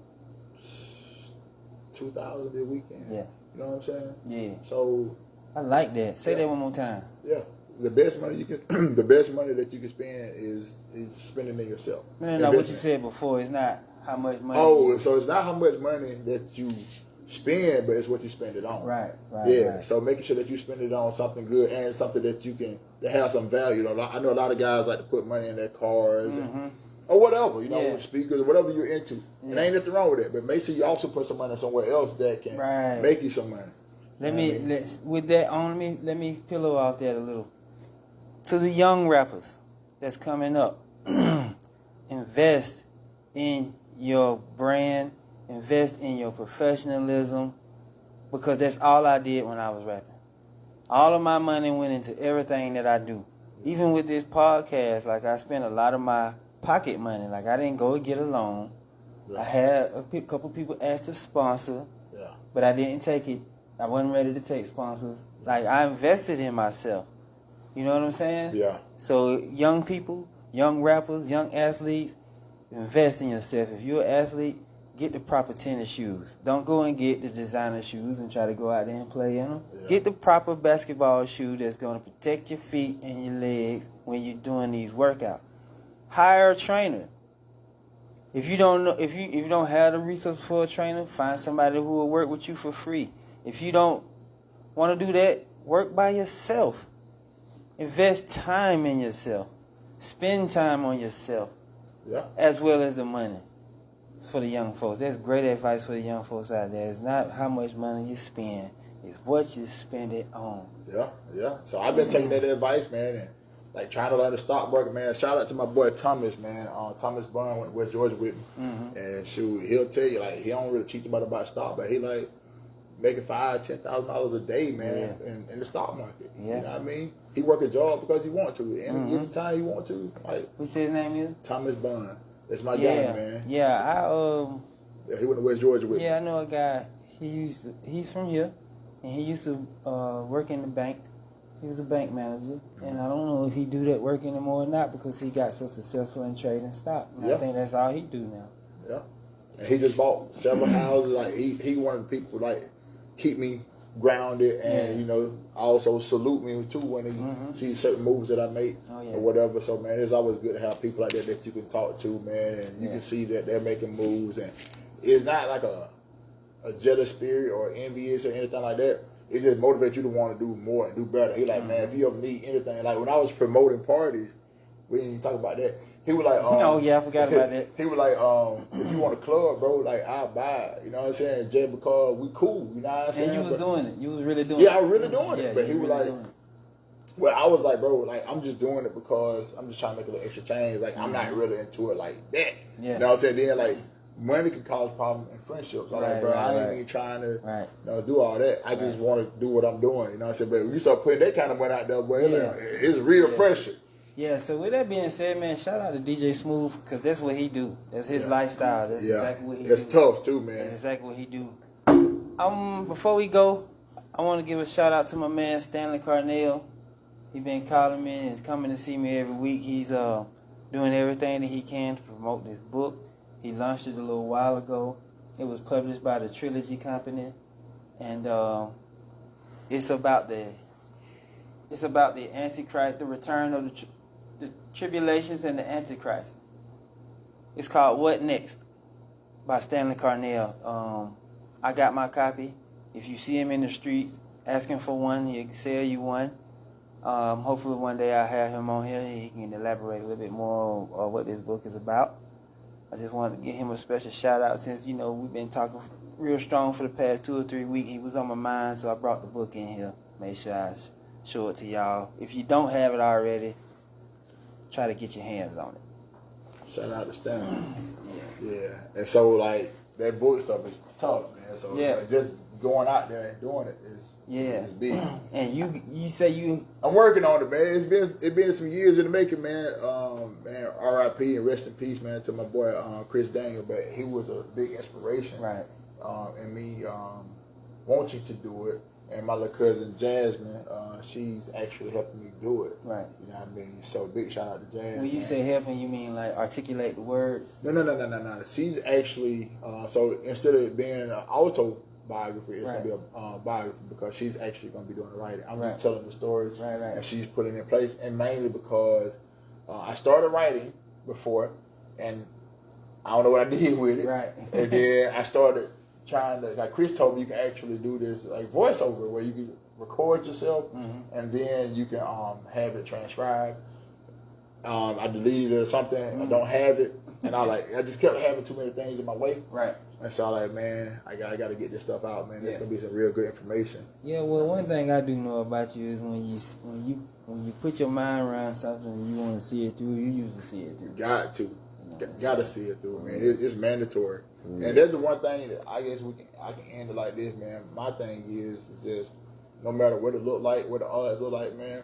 $2,000 a weekend. Yeah. You know what I'm saying? Yeah. So I like that. Say that one more time. Yeah. The best money you can, the best money that you can spend is spending it yourself. No, what you said before is not how much money. Oh, so it's not how much money that you spend, but it's what you spend it on. Right. Yeah. Right. So making sure that you spend it on something good and something that you can that have some value. You know, I know a lot of guys like to put money in their cars or whatever. You know, speakers, whatever you're into. And ain't nothing wrong with that. But make sure you also put some money somewhere else that can make you some money. Let me pillow off that a little. To the young rappers that's coming up, invest in your brand, invest in your professionalism, because that's all I did when I was rapping. All of my money went into everything that I do. Even with this podcast, like I spent a lot of my pocket money. Like I didn't go get a loan. I had a couple people ask to sponsor, but I didn't take it. I wasn't ready to take sponsors. Like I invested in myself. You know what I'm saying? Yeah. So young people, young rappers, young athletes, invest in yourself. If you're an athlete, get the proper tennis shoes. Don't go and get the designer shoes and try to go out there and play in them. Yeah. Get the proper basketball shoe that's going to protect your feet and your legs when you're doing these workouts. Hire a trainer. If you don't know, if you don't have the resources for a trainer, find somebody who will work with you for free. If you don't want to do that, work by yourself. Invest time in yourself. Spend time on yourself. Yeah. As well as the money. For the young folks. That's great advice for the young folks out there. It's not how much money you spend. It's what you spend it on. Yeah. So I've been taking that advice, man, and like trying to learn the stock market, man. Shout out to my boy Thomas, man. Thomas Bond went to West Georgia with me. And shoot, he'll tell you, like, he don't really teach about stock, but he like making $5,000-$10,000 a day, man, in the stock market. Yeah. You know what I mean? He work a job because he want to. Any time he want to. Like, what's his name is? Thomas Bond. That's my guy, man. Yeah, he went to West Georgia with me. Yeah, I know a guy. He's from here, and he used to work in the bank. He was a bank manager, and I don't know if he do that work anymore or not because he got so successful in trading stock. I think that's all he do now. Yeah, and he just bought several houses. Like he one of the people like keep me grounded and you know also salute me too when he sees certain moves that I make or whatever. So man, it's always good to have people like that you can talk to, man, and you can see that they're making moves, and it's not like a jealous spirit or envious or anything like that. It just motivates you to want to do more and do better. He like, man, if you ever need anything, like when I was promoting parties, we didn't even talk about that. He was like, I forgot about that. He was like, if you want a club, bro, like I'll buy it. You know what I'm saying? Just because we cool. You know what I'm saying? And you was doing it. You was really doing it. Yeah, I was really doing it. But he was like, well, I was like, bro, like I'm just doing it because I'm just trying to make a little extra change. Like I'm not really into it like that. Yeah. You know what I'm saying? Then like money can cause problems in friendships. I'm like, bro, I ain't even trying to do all that. I just want to do what I'm doing. You know what I'm saying? But when you start putting that kind of money out there, boy, it's real pressure. Yeah, so with that being said, man, shout out to DJ Smooth, because that's what he do. That's his lifestyle. That's exactly what he do. It's tough too, man. That's exactly what he do. Before we go, I want to give a shout out to my man Stanley Carnell. He been calling me and coming to see me every week. He's doing everything that he can to promote this book. He launched it a little while ago. It was published by the Trilogy Company, and it's about the Antichrist, the return of the tribulations and the Antichrist. It's called What Next by Stanley Carnell. I got my copy. If you see him in the streets asking for one, he'll sell you one. Hopefully one day I'll have him on here. He can elaborate a little bit more on what this book is about. I just wanted to give him a special shout out since, we've been talking real strong for the past 2 or 3 weeks. He was on my mind, so I brought the book in here. Make sure I show it to y'all. If you don't have it already, try to get your hands on it. Shout out to Stanley. Yeah. And so, like, that book stuff is tough, man. So, like, just going out there and doing it is big. And you say I'm working on it, man. It's been some years in the making, man. Man, R.I.P. and rest in peace, man, to my boy Chris Daniel. But he was a big inspiration, right? And me wanting to do it. And my little cousin Jasmine, she's actually helping me do it. Right. You know what I mean? So big shout out to Jasmine. When you say helping, you mean like articulate the words? No. She's actually so instead of it being an autobiography, it's gonna be a biography because she's actually gonna be doing the writing. I'm just telling the stories, and she's putting it in place. And mainly because I started writing before, and I don't know what I did with it. Right. And then I started trying to, like Chris told me, you can actually do this like voiceover where you can record yourself and then you can have it transcribed. I deleted it or something. I don't have it, and I just kept having too many things in my way. Right. And so I man, I got to get this stuff out, man. There's gonna be some real good information. Yeah. Well, one thing I do know about you is when you put your mind around something and you want to see it through, you usually see it through. Got to see it through, man. It's mandatory. And that's the one thing that I guess I can end it like this, man. My thing is just no matter what it look like, what the odds look like, man,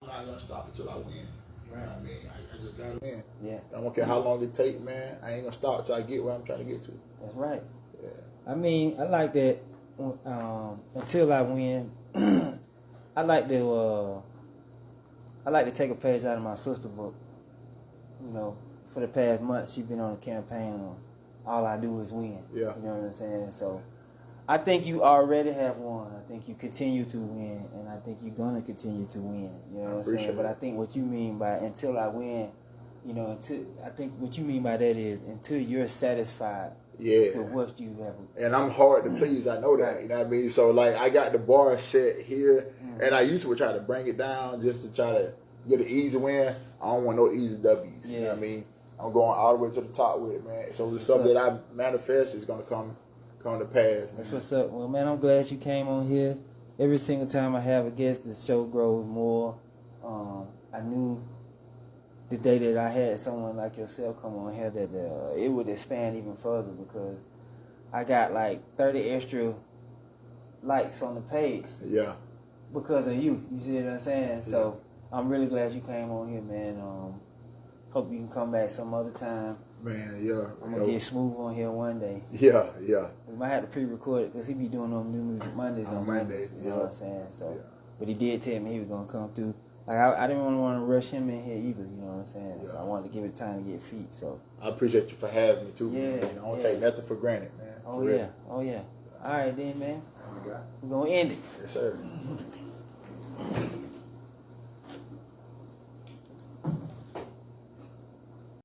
I'm not gonna stop until I win. You know what I mean? I just gotta win. Yeah. I don't care how long it take, man. I ain't gonna stop until I get where I'm trying to get to. That's right. Yeah. I mean, I like that. Until I win, I like to take a page out of my sister book. For the past month, she's been on a campaign on all I do is win. Yeah. You know what I'm saying? So I think you already have won. I think you continue to win, and I think you're going to continue to win. You know what I'm saying? But I think what you mean by until I win, I think what you mean by that is until you're satisfied with what you have. And I'm hard to please, I know that. You know what I mean? So, like, I got the bar set here, and I used to try to bring it down just to try to get an easy win. I don't want no easy W's. You know what I mean? I'm going all the way to the top with it, man. So the stuff that I manifest is going to come to pass. That's what's up. Well, man, I'm glad you came on here. Every single time I have a guest, the show grows more. I knew the day that I had someone like yourself come on here that it would expand even further because I got like 30 extra likes on the page. Yeah. Because of you. You see what I'm saying? Yeah. So I'm really glad you came on here, man. Hope you can come back some other time. Man, yeah. I'm going to get Smooth on here one day. Yeah. We might have to pre-record it because he be doing them New Music Mondays on Mondays. You know what I'm saying? So, but he did tell me he was going to come through. Like I didn't want to rush him in here either, you know what I'm saying? Yeah. So I wanted to give it time to get feet. So I appreciate you for having me too, man. I don't take nothing for granted, man. Oh yeah. All right then, man. We're going to end it. Yes, sir.